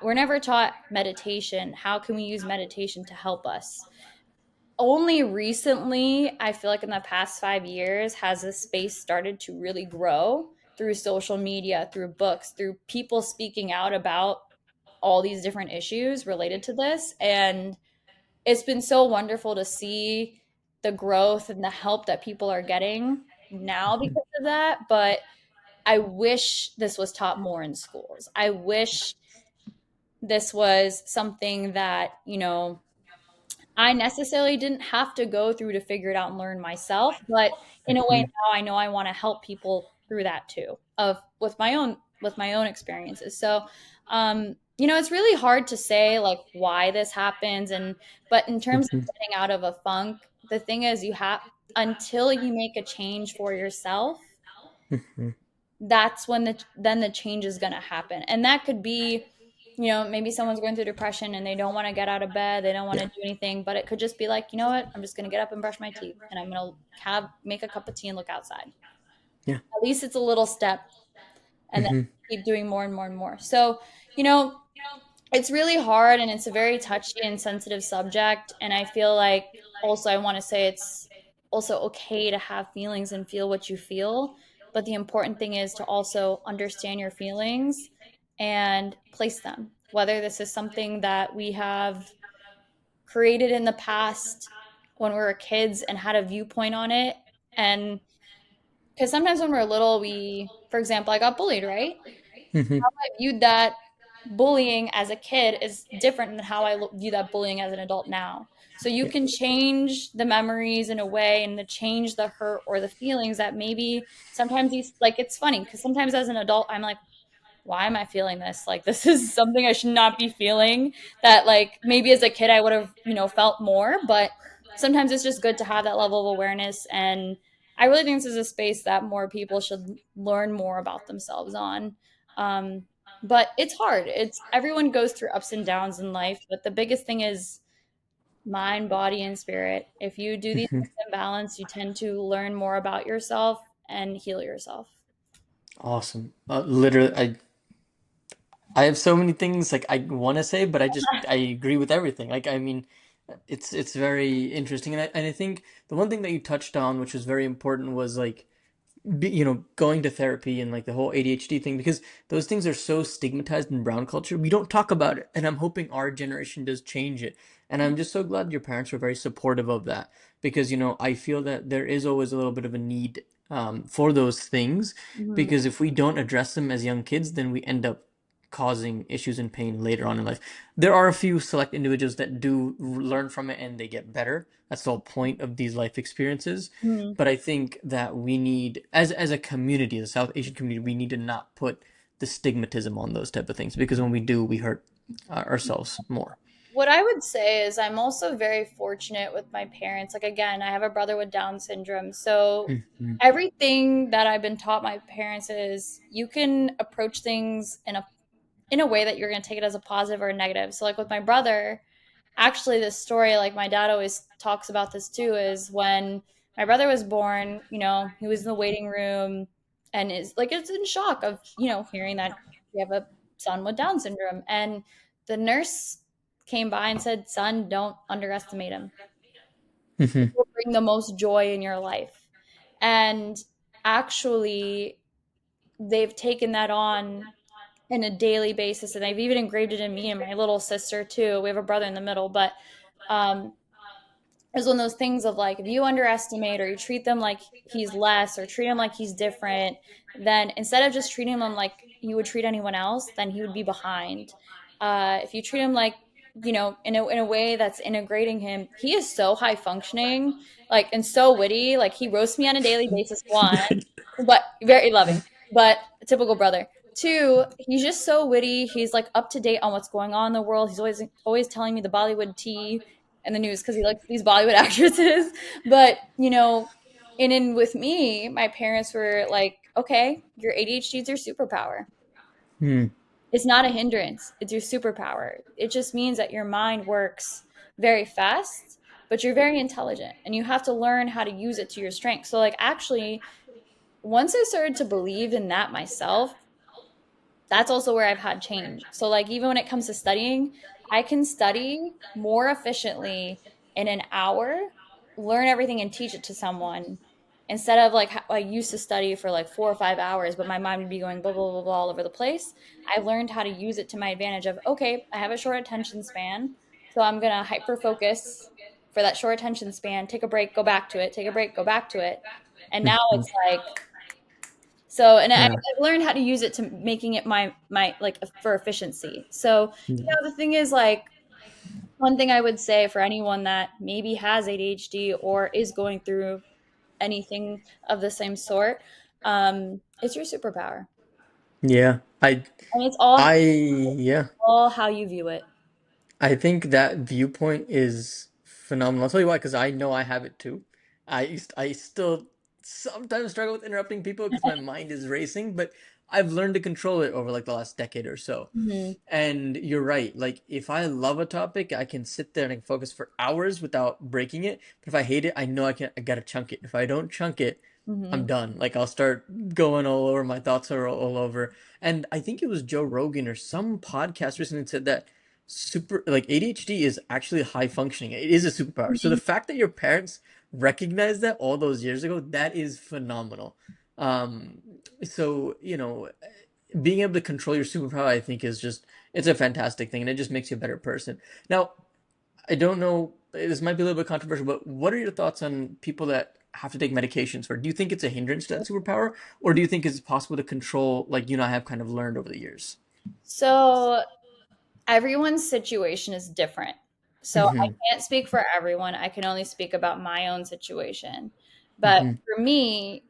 We're never taught meditation. How can we use meditation to help us? Only recently, I feel like in the past 5 years, has this space started to really grow through social media, through books, through people speaking out about all these different issues related to this. And it's been so wonderful to see the growth and the help that people are getting now Mhm. because of that. But I wish this was taught more in schools. I wish this was something that, I necessarily didn't have to go through to figure it out and learn myself, but in a way Mhm. now I know I want to help people through that too, of with my own experiences. So, it's really hard to say like why this happens, and but in terms of Mhm. getting out of a funk, the thing is you have until you make a change for yourself, Mhm. that's when the change is going to happen. And that could be, maybe someone's going through depression and they don't want to get out of bed, they don't want Yeah. to do anything, but it could just be like, you know what, I'm just going to get up and brush my teeth, and I'm going to have make a cup of tea and look outside. Yeah. At least it's a little step, and then Mhm. keep doing more and more and more. So, you know it's really hard, and it's a very touchy and sensitive subject. And I feel like, also, I want to say it's also okay to have feelings and feel what you feel. But the important thing is to also understand your feelings and place them. Whether this is something that we have created in the past when we were kids and had a viewpoint on it. And because sometimes when we're little, for example, I got bullied, right? Mhm. I viewed that bullying as a kid is different than how I view that bullying as an adult now. So you Yeah. can change the memories in a way, and to change the hurt or the feelings that maybe sometimes these, like, it's funny because sometimes as an adult, I'm like, why am I feeling this? Like, this is something I should not be feeling. That, like, maybe as a kid I would have, felt more, but sometimes it's just good to have that level of awareness. And I really think this is a space that more people should learn more about themselves on. Um, but it's hard. Everyone goes through ups and downs in life, but the biggest thing is mind, body, and spirit. If you do these Mhm. things in balance, you tend to learn more about yourself and heal yourself. Awesome. Literally, I have so many things like I want to say, but I agree with everything. Like I mean, it's very interesting, and I think the one thing that you touched on, which was very important, was like going to therapy and like the whole ADHD thing, because those things are so stigmatized in brown culture. We don't talk about it, and I'm hoping our generation does change it. And I'm just so glad your parents were very supportive of that, because I feel that there is always a little bit of a need for those things, Mhm. because if we don't address them as young kids, then we end up causing issues and pain later on in life. There are a few select individuals that do learn from it and they get better. That's the whole point of these life experiences. Mhm. But I think that we need, as a community, the South Asian community, we need to not put the stigmatism on those type of things, because when we do, we hurt ourselves more. What I would say is I'm also very fortunate with my parents. Like, again, I have a brother with Down syndrome. So Hmm. everything that I've been taught my parents is you can approach things in a way that you're going to take it as a positive or a negative. So like with my brother, actually this story, like my dad always talks about this too, is when my brother was born, he was in the waiting room and is like it's in shock of, hearing that we have a son with Down syndrome. And the nurse came by and said, "Son, don't underestimate him. He Hmm. will bring the most joy in your life." And actually they've taken that on in a daily basis, and they've even engraved it in me and my little sister too. We have a brother in the middle, but um it's one of those things of like if you underestimate or you treat them like he's less or treat him like he's different, then instead of just treating him like you would treat anyone else, then he would be behind. If you treat him like in a way that's integrating him, he is so high functioning, like and so witty. Like he roasts me on a daily basis. One, but very loving, but a typical brother. Two, he's just so witty. He's like up to date on what's going on in the world. He's always telling me the Bollywood tea and the news because he likes these Bollywood actresses. But and in with me, my parents were like, "Okay, your ADHD is your superpower. Hmm. It's not a hindrance. It's your superpower. It just means that your mind works very fast, but you're very intelligent, and you have to learn how to use it to your strength." So, like, actually, once I started to believe in that myself, that's also where I've had change. So, like, even when it comes to studying, I can study more efficiently in an hour, learn everything and teach it to someone instead of like how I used to study for like 4 or 5 hours, but my mind would be going blah, blah, blah, blah all over the place. I've learned how to use it to my advantage of, okay, I have a short attention span. So I'm going to hyper focus for that short attention span, take a break, go back to it, take a break, go back to it. And now Hmm. it's like, so, and Yeah. I've learned how to use it to making it my like for efficiency. So, Yeah. the thing is like one thing I would say for anyone that maybe has ADHD or is going through anything of the same sort, it's your superpower. Yeah. And it's all Yeah. all how you view it. I think that viewpoint is phenomenal. I'll tell you why, because I know I have it too. I still sometimes struggle with interrupting people because my mind is racing, but I've learned to control it over like the last decade or so. Hmm. And you're right. Like if I love a topic, I can sit there and I can focus for hours without breaking it. But if I hate it, I know I gotta chunk it. If I don't chunk it, Hmm. I'm done. Like I'll start going all over. My thoughts are all over. And I think it was Joe Rogan or some podcast recently said that ADHD is actually high functioning. It is a superpower. So the fact that your parents recognized that all those years ago, that is phenomenal. Um, so being able to control your superpower, I think, is just it's a fantastic thing, and it just makes you a better person. Now, I don't know. This might be a little bit controversial, but what are your thoughts on people that have to take medications for? Do you think it's a hindrance to that superpower, or do you think it's possible to control, like I have kind of learned over the years? So everyone's situation is different. So I Mm-hmm. can't speak for everyone. I can only speak about my own situation. But Mm-hmm. for me,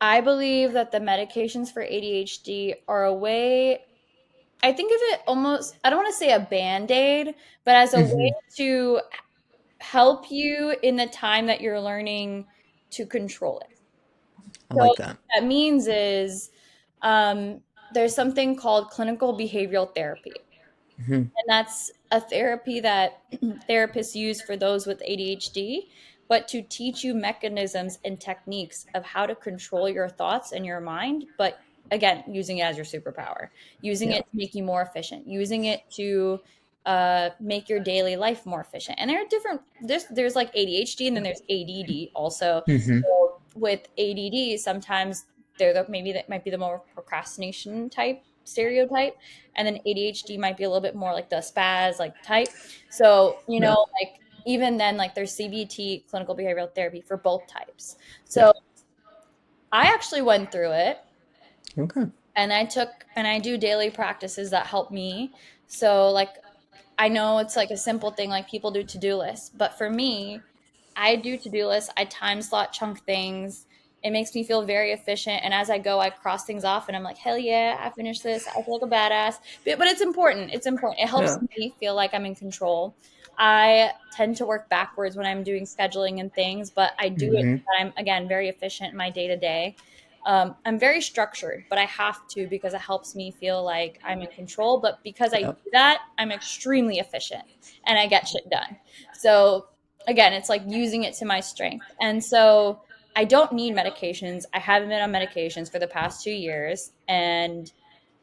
I believe that the medications for ADHD are a way, I think of it almost, I don't want to say a band aid, but as a way Mm-hmm. to help you in the time that you're learning to control it. I So, what like that. that means is there's something called clinical behavioral therapy. Mm-hmm. And that's a therapy that therapists use for those with ADHD, but to teach you mechanisms and techniques of how to control your thoughts and your mind, but again, using it as your superpower, using Yeah. it to make you more efficient, using it to make your daily life more efficient. And there are different, there's like ADHD and then there's ADD also. Mm-hmm. So with ADD, sometimes maybe that might be the more procrastination type stereotype, and then ADHD might be a little bit more like the spaz like type. So, Yeah. like even then like there's CBT, clinical behavioral therapy for both types. Yeah. So, I actually went through it Okay. and I do daily practices that help me. So, like I know it's like a simple thing like people do to-do lists, but for me, I do to-do lists, I time slot chunk things, It makes me feel very efficient. And as I go, I cross things off and I'm like, hell yeah, I finished this. I feel like a badass. But it's important. It's important. It helps Yeah. me feel like I'm in control. I tend to work backwards when I'm doing scheduling and things, but I do it. Hmm. I'm, again, very efficient in my day to day. I'm very structured, but I have to because it helps me feel like I'm in control. But because I do Yeah. that, I'm extremely efficient and I get shit done. So again, it's like using it to my strength. And so I don't need medications. I haven't been on medications for the past 2 years. And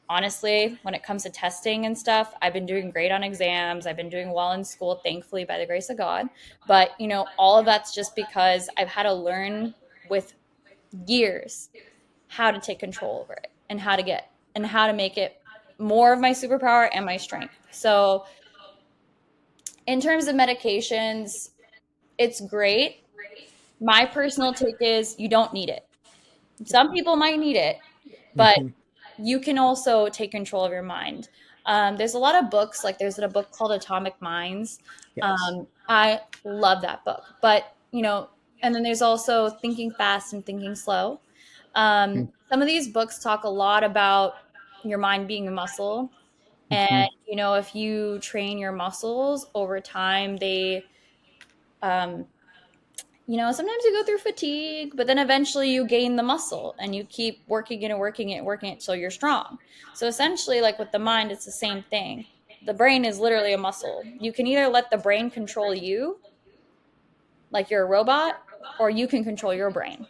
honestly, when it comes to testing and stuff, I've been doing great on exams. I've been doing well in school, thankfully, by the grace of God. But, all of that's just because I've had to learn with years how to take control over it and how to make it more of my superpower and my strength. So, in terms of medications, it's great. My personal take is you don't need it. Some people might need it, but Hmm. you can also take control of your mind. There's a lot of books, like there's a book called Atomic Minds. Yes. I love that book, but and then there's also Thinking Fast and Thinking Slow. Some of these books talk a lot about your mind being a muscle, and Hmm. if you train your muscles over time, um, sometimes you go through fatigue, but then eventually you gain the muscle and you keep working it and working it and working it so you're strong. So essentially, like with the mind, it's the same thing. The brain is literally a muscle. You can either let the brain control you, like you're a robot, or you can control your brain.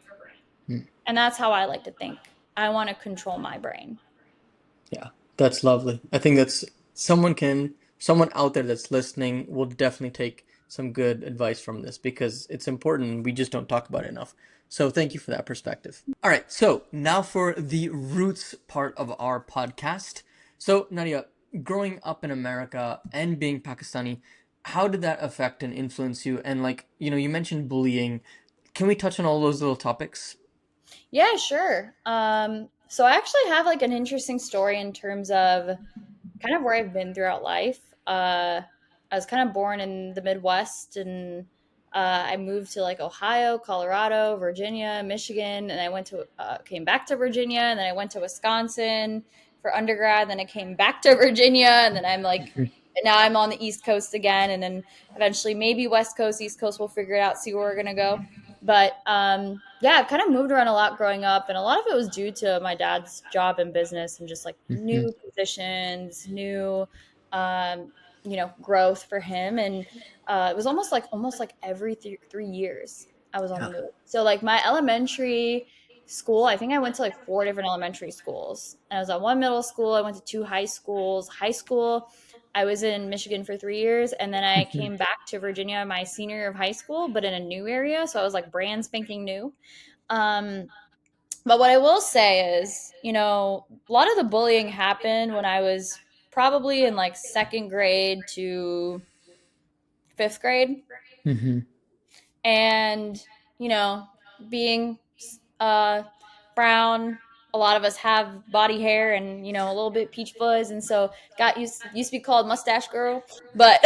And that's how I like to think. I want to control my brain. Yeah, that's lovely. I think someone out there that's listening will definitely take some good advice from this because it's important. We just don't talk about it enough. So thank you for that perspective. All right, so now for the roots part of our podcast. So Nadia, growing up in America and being Pakistani, how did that affect and influence you? And like, you mentioned bullying. Can we touch on all those little topics? Yeah, sure. So I actually have like an interesting story in terms of kind of where I've been throughout life. I was kind of born in the Midwest, and I moved to like Ohio, Colorado, Virginia, Michigan, and I came back to Virginia, and then I went to Wisconsin for undergrad. Then I came back to Virginia, and then and now I'm on the East Coast again, and then eventually maybe West Coast, East Coast. We'll figure it out, see where we're gonna go. But yeah, I've kind of moved around a lot growing up, and a lot of it was due to my dad's job and business and just like Hmm. new positions, new um, growth for him. And it was almost like every 3 years I was on the Yeah. move. So like my elementary school, I think I went to like four different elementary schools. And I was at one middle school, I went to two high schools. High school, I was in Michigan for 3 years, and then I came back to Virginia my senior year of high school, but in a new area. So I was like brand spanking new. Um, but what I will say is, a lot of the bullying happened when I was probably in like second grade to fifth grade. Hmm. And, you know, being uh, brown, a lot of us have body hair and, a little bit peach fuzz. And so got used to be called mustache girl. But,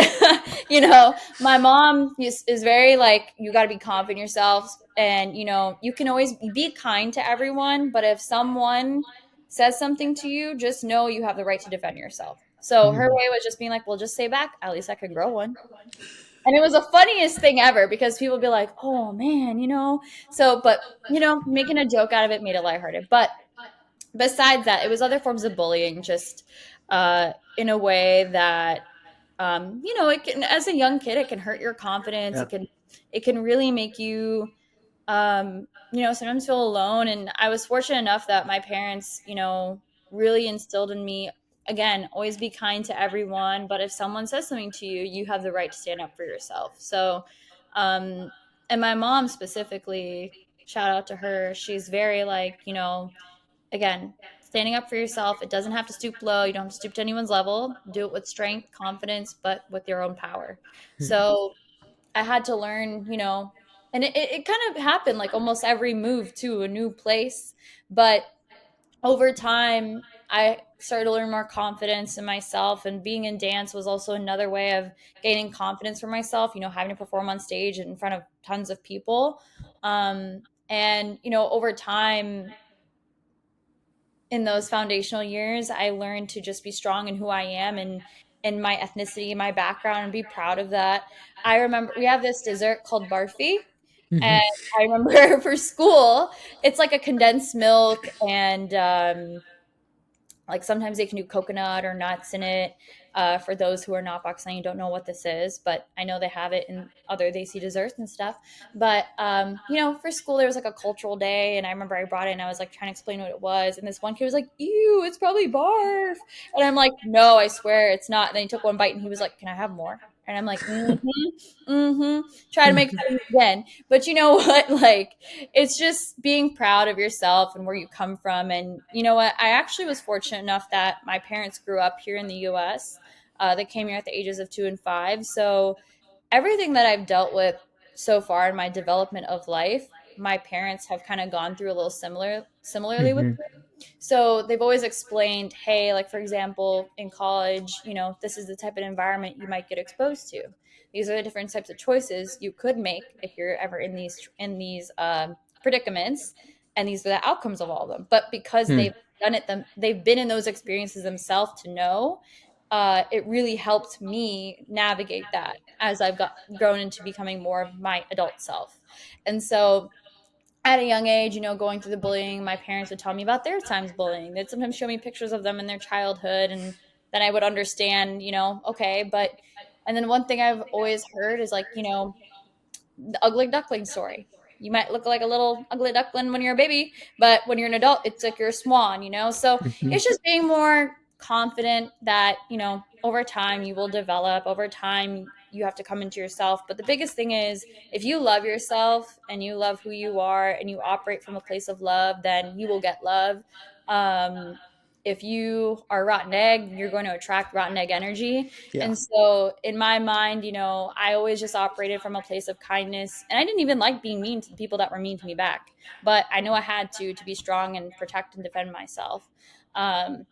my mom is very like, you got to be confident in yourself. And, you can always be kind to everyone. But if someone says something to you, just know you have the right to defend yourself. So her Hmm. way was just being like, well, just say back. At least I can grow one. And it was the funniest thing ever because people would be like, oh man, So, but, making a joke out of it made it lighthearted. But besides that, it was other forms of bullying, just in a way that, it can, as a young kid, it can hurt your confidence. Yeah. It can really make you sometimes feel alone. And I was fortunate enough that my parents, really instilled in me, again, always be kind to everyone. But if someone says something to you, you have the right to stand up for yourself. So, um, and my mom specifically, shout out to her. She's very like, again, standing up for yourself. It doesn't have to stoop low. You don't have to stoop to anyone's level. Do it with strength, confidence, but with your own power. So, I had to learn, and it kind of happened like almost every move to a new place. But over time, I started to learn more confidence in myself. And being in dance was also another way of gaining confidence for myself, having to perform on stage in front of tons of people. And, over time, in those foundational years, I learned to just be strong in who I am and my ethnicity, my background, and be proud of that. I remember we have this dessert called barfi, and Hmm. I remember for school, it's like a condensed milk and like sometimes they can do coconut or nuts in it. For those who are not Pakistani, don't know what this is, but I know they have it in other Desi desserts and stuff. But for school there was like a cultural day, and I remember I brought it and I was like trying to explain what it was, and this one kid was like, "Ew, it's probably barf," and I'm like, "No, I swear it's not." And then he took one bite and he was like, "Can I have more?" And I'm like, Try to make fun of me again, but you know what? Like, it's just being proud of yourself and where you come from. And you know what? I actually was fortunate enough that my parents grew up here in the US. They came here at the ages of 2 and 5. So everything that I've dealt with so far in my development of life, my parents have kind of gone through a little similarly with Hmm. me. So they've always explained, hey, like for example, in college, this is the type of environment you might get exposed to. These are the different types of choices you could make if you're ever in these predicaments, and these are the outcomes of all of them. But because Hmm. they've been in those experiences themselves to know. It really helped me navigate that as I've grown into becoming more of my adult self. And so at a young age, going through the bullying, my parents would tell me about their times bullying. They'd sometimes show me pictures of them in their childhood, and then I would understand, okay, but and then one thing I've always heard is like, the ugly duckling story. You might look like a little ugly duckling when you're a baby, but when you're an adult, it's like you're a swan. So Hmm. it's just being more confident that, over time you will develop, over time you have to come into yourself. But the biggest thing is if you love yourself and you love who you are and you operate from a place of love, then you will get love. Um, if you are a rotten egg, you're going to attract rotten egg energy. Yeah. And so in my mind, I always just operated from a place of kindness. And I didn't even like being mean to the people that were mean to me back. But I know I had to be strong and protect and defend myself. Um,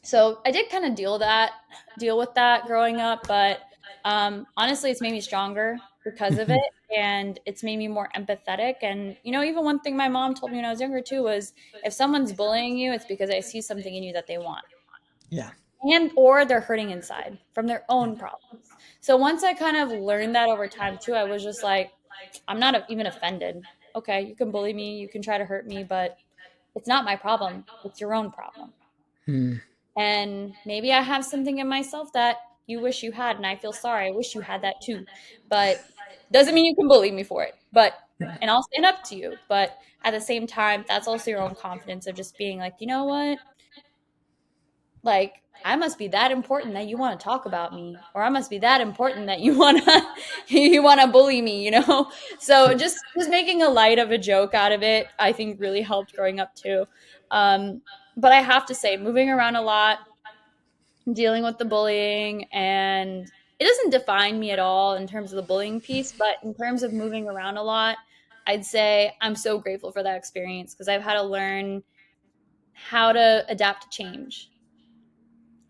so I did kind of deal with that growing up, but honestly, it's made me stronger because of it. Hmm. And it's made me more empathetic. And, even one thing my mom told me when I was younger too was if someone's bullying you, it's because they see something in you that they want, Yeah. and or they're hurting inside from their own problems. So once I kind of learned that over time too, I was just like, I'm not even offended. Okay, you can bully me, you can try to hurt me, but it's not my problem. It's your own problem. Hmm. And maybe I have something in myself that you wish you had, and I feel sorry. I wish you had that too. But doesn't mean you can bully me for it. But Yeah. and I'll stand up to you. But at the same time, that's also your own confidence of just being like, you know what? Like, I must be that important that you want to talk about me, or I must be that important that you want to you want to bully me. So Yeah. just making a light of a joke out of it, I think really helped growing up too. um, but I have to say, moving around a lot, dealing with the bullying, and it doesn't define me at all in terms of the bullying piece, but in terms of moving around a lot, I'd say I'm so grateful for that experience because I've had to learn how to adapt to change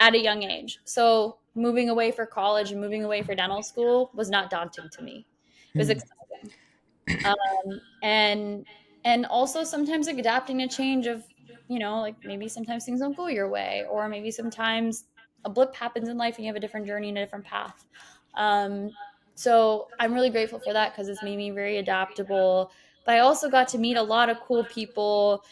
at a young age. So moving away for college and moving away for dental school was not daunting to me. It was Hmm. exciting. And also sometimes like adapting to change of, like maybe sometimes things don't go your way, or maybe sometimes a blip happens in life and you have a different journey and a different path. um, so I'm really grateful for that because it's made me very adaptable. But I also got to meet a lot of cool people,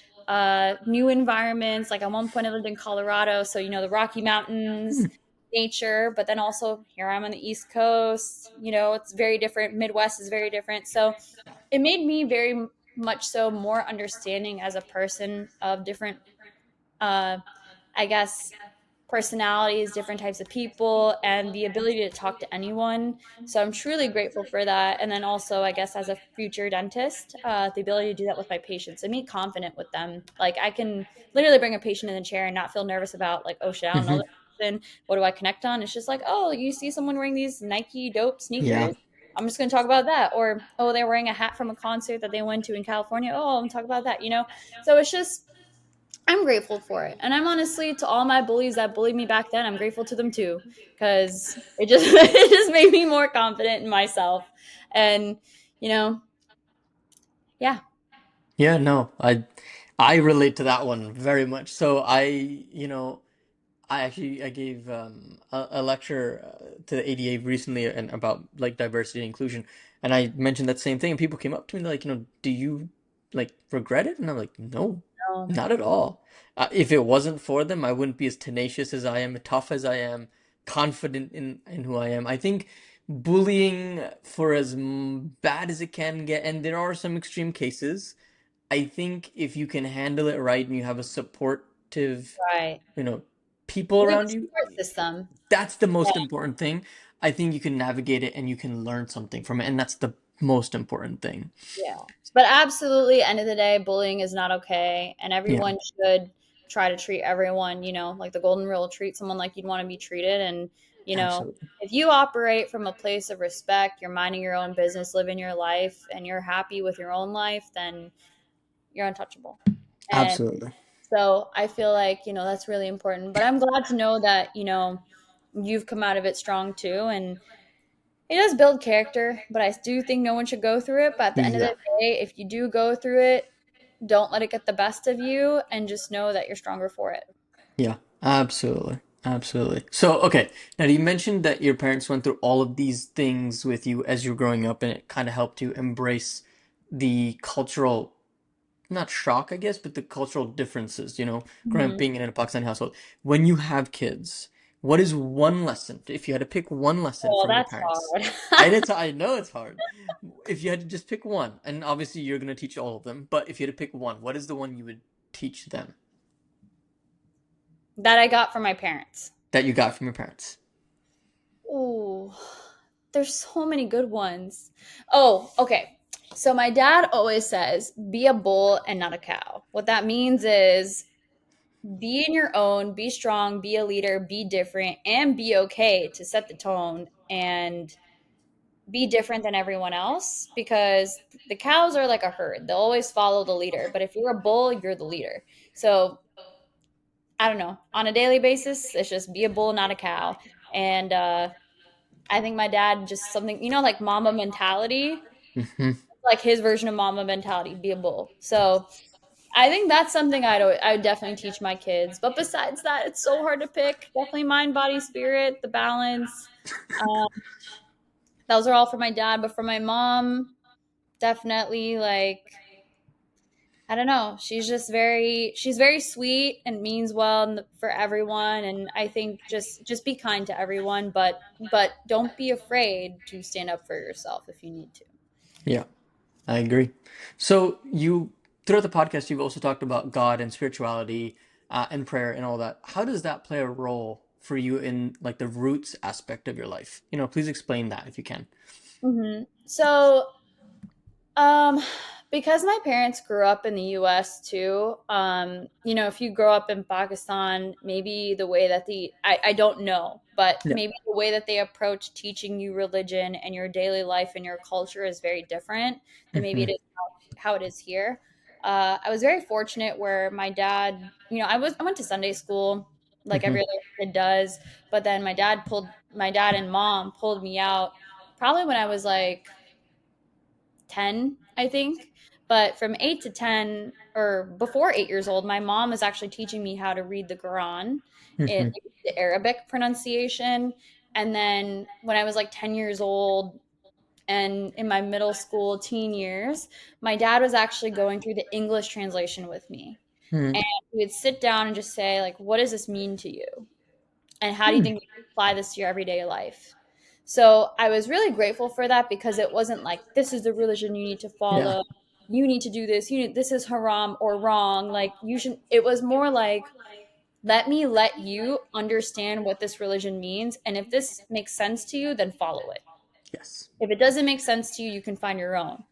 new environments. Like at one point I lived in Colorado, so the Rocky Mountains, nature, but then also here I'm on the East Coast. It's very different. Midwest is very different. So it made me very much so more understanding as a person of different, uh, I guess, personalities, different types of people, and the ability to talk to anyone. So I'm truly grateful for that. And then also, I guess, as a future dentist, the ability to do that with my patients and be confident with them. Like I can literally bring a patient in the chair and not feel nervous about like, oh shit, I don't know Hmm. this person. What do I connect on? It's just like, oh, you see someone wearing these Nike dope Yeah. sneakers. I'm just going to talk about that. Or, oh, they're wearing a hat from a concert that they went to in California. Oh, I'm going to talk about that. So it's just, I'm grateful for it. And I'm honestly, to all my bullies that bullied me back then, I'm grateful to them too. Because it just it just made me more confident in myself. And, you know, yeah. Yeah, no, I relate to that one very much. So I gave a lecture to the ADA recently and about like diversity and inclusion, and I mentioned that same thing, and people came up to me like, do you like regret it? And I'm like, no, No. not at all. If it wasn't for them, I wouldn't be as tenacious as I am, tough as I am, confident in who I am. I think bullying, for as bad as it can get, and there are some extreme cases, I think if you can handle it right and you have a supportive, Right. you know, people You need a around you, support system. that's the Yeah. most important thing. I think you can navigate it and you can learn something from it, and that's the most important thing. Yeah. But absolutely, end of the day, bullying is not okay. And Yeah, everyone should try to treat everyone, like the golden rule, treat someone like you'd want to be treated. And, absolutely. if you operate from a place of respect, you're minding your own business, living your life, and you're happy with your own life, then you're untouchable. And Absolutely. so I feel like, that's really important. But I'm glad to know that, you've come out of it strong too. And it does build character, but I do think no one should go through it. But at the end of the Yeah. day, if you do go through it, don't let it get the best of you and just know that you're stronger for it. Yeah, absolutely. Absolutely. So, okay, now you mentioned that your parents went through all of these things with you as you were growing up, and it kind of helped you embrace the cultural, not shock, I guess, but the cultural differences, growing up Mhm. being in a Pakistani household. When you have kids, what is one lesson, if you had to pick one lesson Oh, from your that's parents? hard. I know it's hard. If you had to just pick one, and obviously you're going to teach all of them, but if you had to pick one, what is the one you would teach them That I got from my parents. that you got from your parents? Ooh, there's so many good ones. Oh, okay. So my dad always says, be a bull and not a cow. What that means is be in your own, be strong, be a leader, be different, and be okay to set the tone and be different than everyone else because the cows are like a herd. They'll always follow the leader. But if you're a bull, you're the leader. So I don't know. On a daily basis, it's just be a bull, not a cow. And I think my dad just something, like mama mentality, Hmm. like his version of mama mentality, be a bull. So I think that's something I would definitely teach my kids. But besides that, it's so hard to pick. Definitely mind, body, spirit, the balance. Um, those are all for my dad. But for my mom, definitely like I don't know. She's very sweet and means well for everyone. And I think just be kind to everyone, but don't be afraid to stand up for yourself if you need to. Yeah, I agree. So throughout the podcast, you've also talked about God and spirituality, and prayer and all that. How does that play a role for you in like the roots aspect of your life? Please explain that if you can. So Um, because my parents grew up in the US too, if you grow up in Pakistan, maybe the way that I don't know, but Yeah. maybe the way that they approach teaching you religion and your daily life and your culture is very different than maybe Hmm. it is how it is here. I was very fortunate where my dad, I went to Sunday school like Hmm. every other kid does, but then my dad and mom pulled me out probably when I was like 10, I think. But from 8 to 10, or before 8 years old, my mom was actually teaching me how to read the Quran in Hmm. the Arabic pronunciation. And then when I was like 10 years old and in my middle school teen years, my dad was actually going through the English translation with me. Hmm. And he would sit down and just say, like, what does this mean to you? And how do you Hmm. think you can apply this to your everyday life? So I was really grateful for that because it wasn't like this is the religion you need to Yeah. follow. You need to do this. This is haram or wrong. Like you should. It was more like let me let you understand what this religion means, and if this makes sense to you, then follow it. Yes. If it doesn't make sense to you, you can find your own.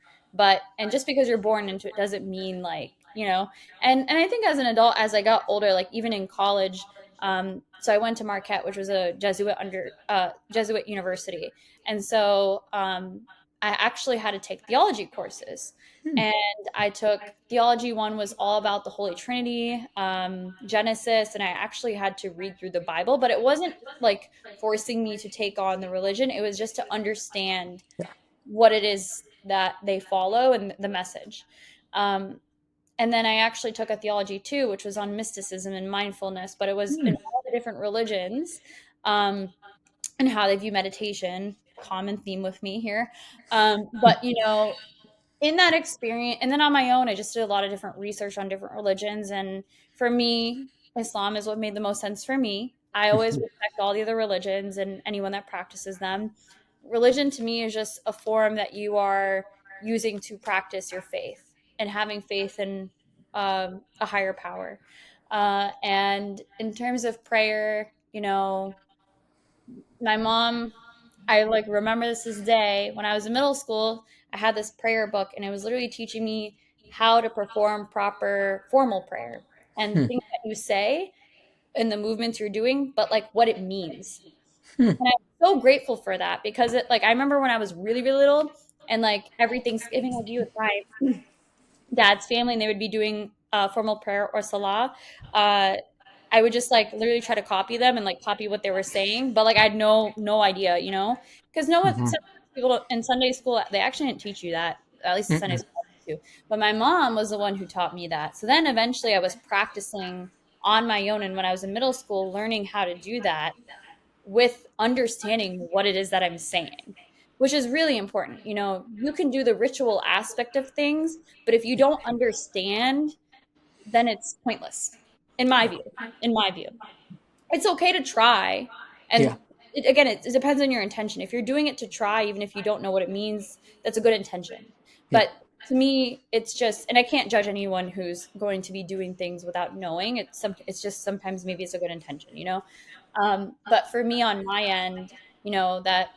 And just because you're born into it doesn't mean like, and I think as an adult, as I got older, like even in college, so I went to Marquette, which was a Jesuit university. And so I actually had to take theology courses. Hmm. And I took theology one was all about the Holy Trinity, Genesis, and I actually had to read through the Bible, but it wasn't like forcing me to take on the religion. It was just to understand Yeah. what it is that they follow and the message. And then I actually took a theology too, which was on mysticism and mindfulness, but it was in Hmm. all the different religions, um, and how they view meditation. Common theme with me here. But in that experience, and then on my own, I just did a lot of different research on different religions. And for me, Islam is what made the most sense for me. I always respect all the other religions and anyone that practices them. Religion to me is just a form that you are using to practice your faith and having faith in a higher power. And in terms of prayer, my mom, I like remember this day when I was in middle school. I had this prayer book, and it was literally teaching me how to perform proper formal prayer and Hmm. things that you say and the movements you're doing, but like what it means. Hmm. And I'm so grateful for that because it like I remember when I was really, really little and like every Thanksgiving I'd be with my dad's family and they would be doing formal prayer or salah. Uh, I would just like literally try to copy them and like copy what they were saying, but like I had no idea, because no one Hmm. people in Sunday school they actually didn't teach you that. At least in Sunday Mm-mm. school too. But my mom was the one who taught me that. So then eventually I was practicing on my own, and when I was in middle school, learning how to do that with understanding what it is that I'm saying, which is really important. You can do the ritual aspect of things, but if you don't understand, then it's pointless, in my view. In my view, it's okay to try, Yeah. and again, it depends on your intention. If you're doing it to try, even if you don't know what it means, that's a good intention. Yeah. But to me, it's just, and I can't judge anyone who's going to be doing things without knowing. It's just sometimes maybe it's a good intention. But for me on my end, that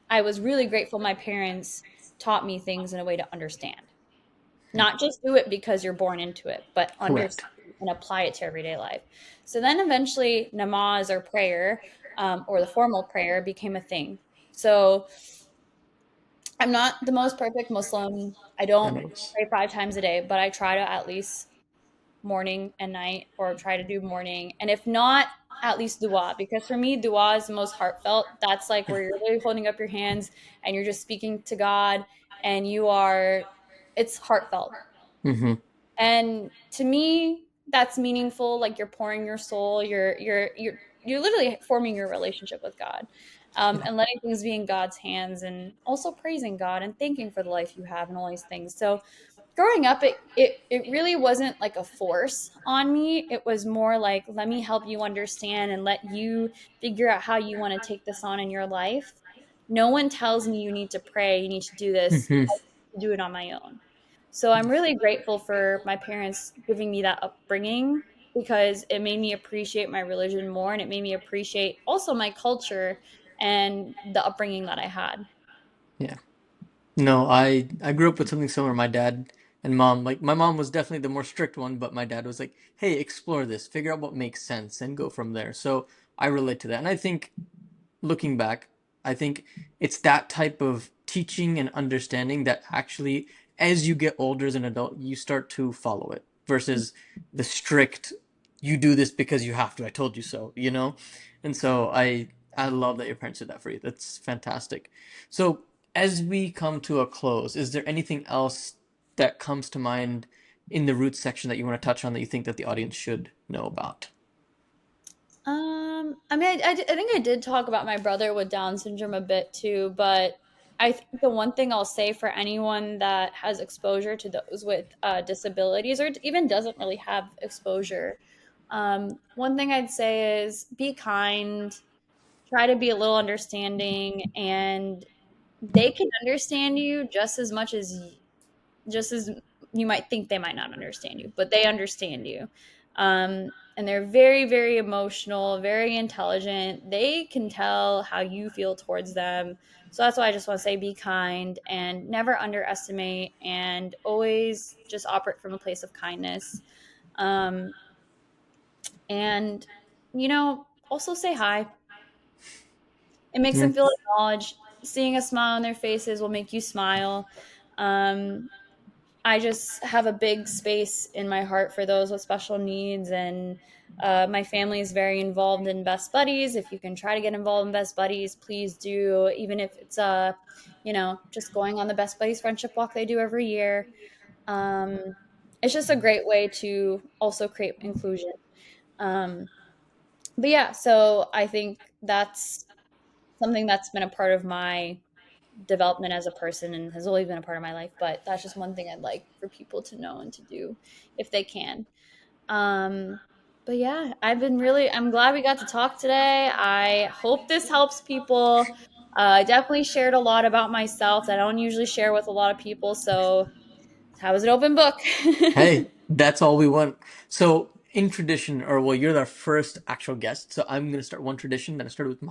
I was really grateful my parents taught me things in a way to understand. Not just do it because you're born into it, but Correct. understand and apply it to everyday life. So then eventually namaz or prayer, or the formal prayer became a thing. So I'm not the most perfect Muslim. I I don't know. pray 5 times a day, but I try to at least morning and night, or try to do morning. And if not, at least dua. Because for me, dua is the most heartfelt. That's like where you're really holding up your hands and you're just speaking to God, and it's heartfelt. Hmm. And to me, that's meaningful. Like you're pouring your soul, you're literally forming your relationship with God. Yeah. And letting things be in God's hands, and also praising God and thanking for the life you have and all these things. So growing up, it really wasn't like a force on me. It was more like, let me help you understand and let you figure out how you want to take this on in your life. No one tells me you need to pray, you need to do this. Hmm. I need to do it on my own. So I'm really grateful for my parents giving me that upbringing, because it made me appreciate my religion more, and it made me appreciate also my culture and the upbringing that I had. Yeah. No, I grew up with something similar. My dad and mom, like my mom was definitely the more strict one, but my dad was like, "Hey, explore this, figure out what makes sense, and go from there." So I relate to that, and I think looking back, I think it's that type of teaching and understanding that actually, as you get older as an adult, you start to follow it versus the strict, you do this because you have to, I told you so, you know? And so I love that your parents did that for you. That's fantastic. So as we come to a close, is there anything else that comes to mind in the roots section that you want to touch on that you think that the audience should know about? I mean, I think I did talk about my brother with Down syndrome a bit too, but I think the one thing I'll say for anyone that has exposure to those with disabilities, or even doesn't really have exposure, one thing I'd say is be kind, try to be a little understanding, and they can understand you just as you might think they might not understand you, but they understand you. And they're very, very emotional, very intelligent. They can tell how you feel towards them. So that's why I just want to say be kind and never underestimate, and always just operate from a place of kindness. Um, and, also say hi. It makes Yeah. them feel acknowledged. Seeing a smile on their faces will make you smile. Um, I just have a big space in my heart for those with special needs, and my family is very involved in Best Buddies. If you can try to get involved in Best Buddies, please do. Even if it's just going on the Best Buddies friendship walk they do every year. Um, it's just a great way to also create inclusion. Um, but yeah, so I think that's something that's been a part of my development as a person and has always been a part of my life. But that's just one thing I'd like for people to know and to do if they can. Um, but yeah, I'm glad we got to talk today. I hope this helps people. I definitely shared a lot about myself that I don't usually share with a lot of people. So, how was an open book? Hey, that's all we want. So, in tradition, or well, you're the first actual guest, so I'm gonna start one tradition that I started with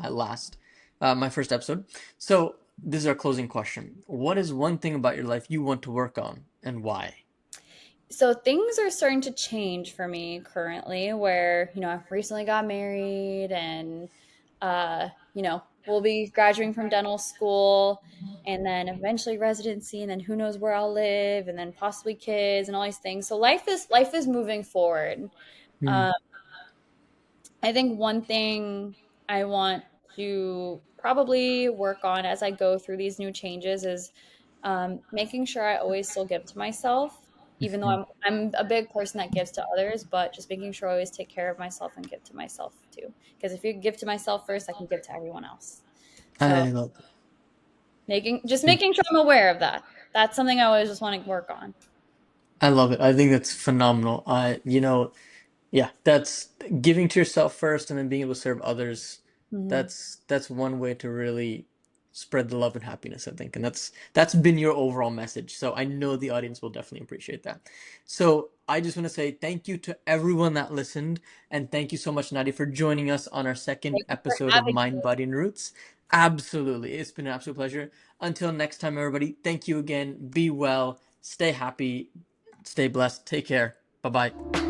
my first episode. So, this is our closing question. What is one thing about your life you want to work on, and why? So things are starting to change for me currently where, I've recently got married and we'll be graduating from dental school and then eventually residency and then who knows where I'll live and then possibly kids and all these things. So life is moving forward. Hmm. Um, I think one thing I want to probably work on as I go through these new changes is making sure I always still give to myself, even though I'm a big person that gives to others, but just making sure I always take care of myself and give to myself too. Because if you give to myself first, I can give to everyone else. So I love making sure I'm aware of that. That's something I always just want to work on. I love it. I think that's phenomenal. Yeah, that's giving to yourself first and then being able to serve others. Hmm. That's one way to really spread the love and happiness, I think. And that's been your overall message. So I know the audience will definitely appreciate that. So I just want to say thank you to everyone that listened, and thank you so much, Nadia, for joining us on our second Thank you for episode of having Mind, me. Body, and Roots. Absolutely. It's been an absolute pleasure. Until next time, everybody, thank you again. Be well, stay happy, stay blessed. Take care. Bye bye.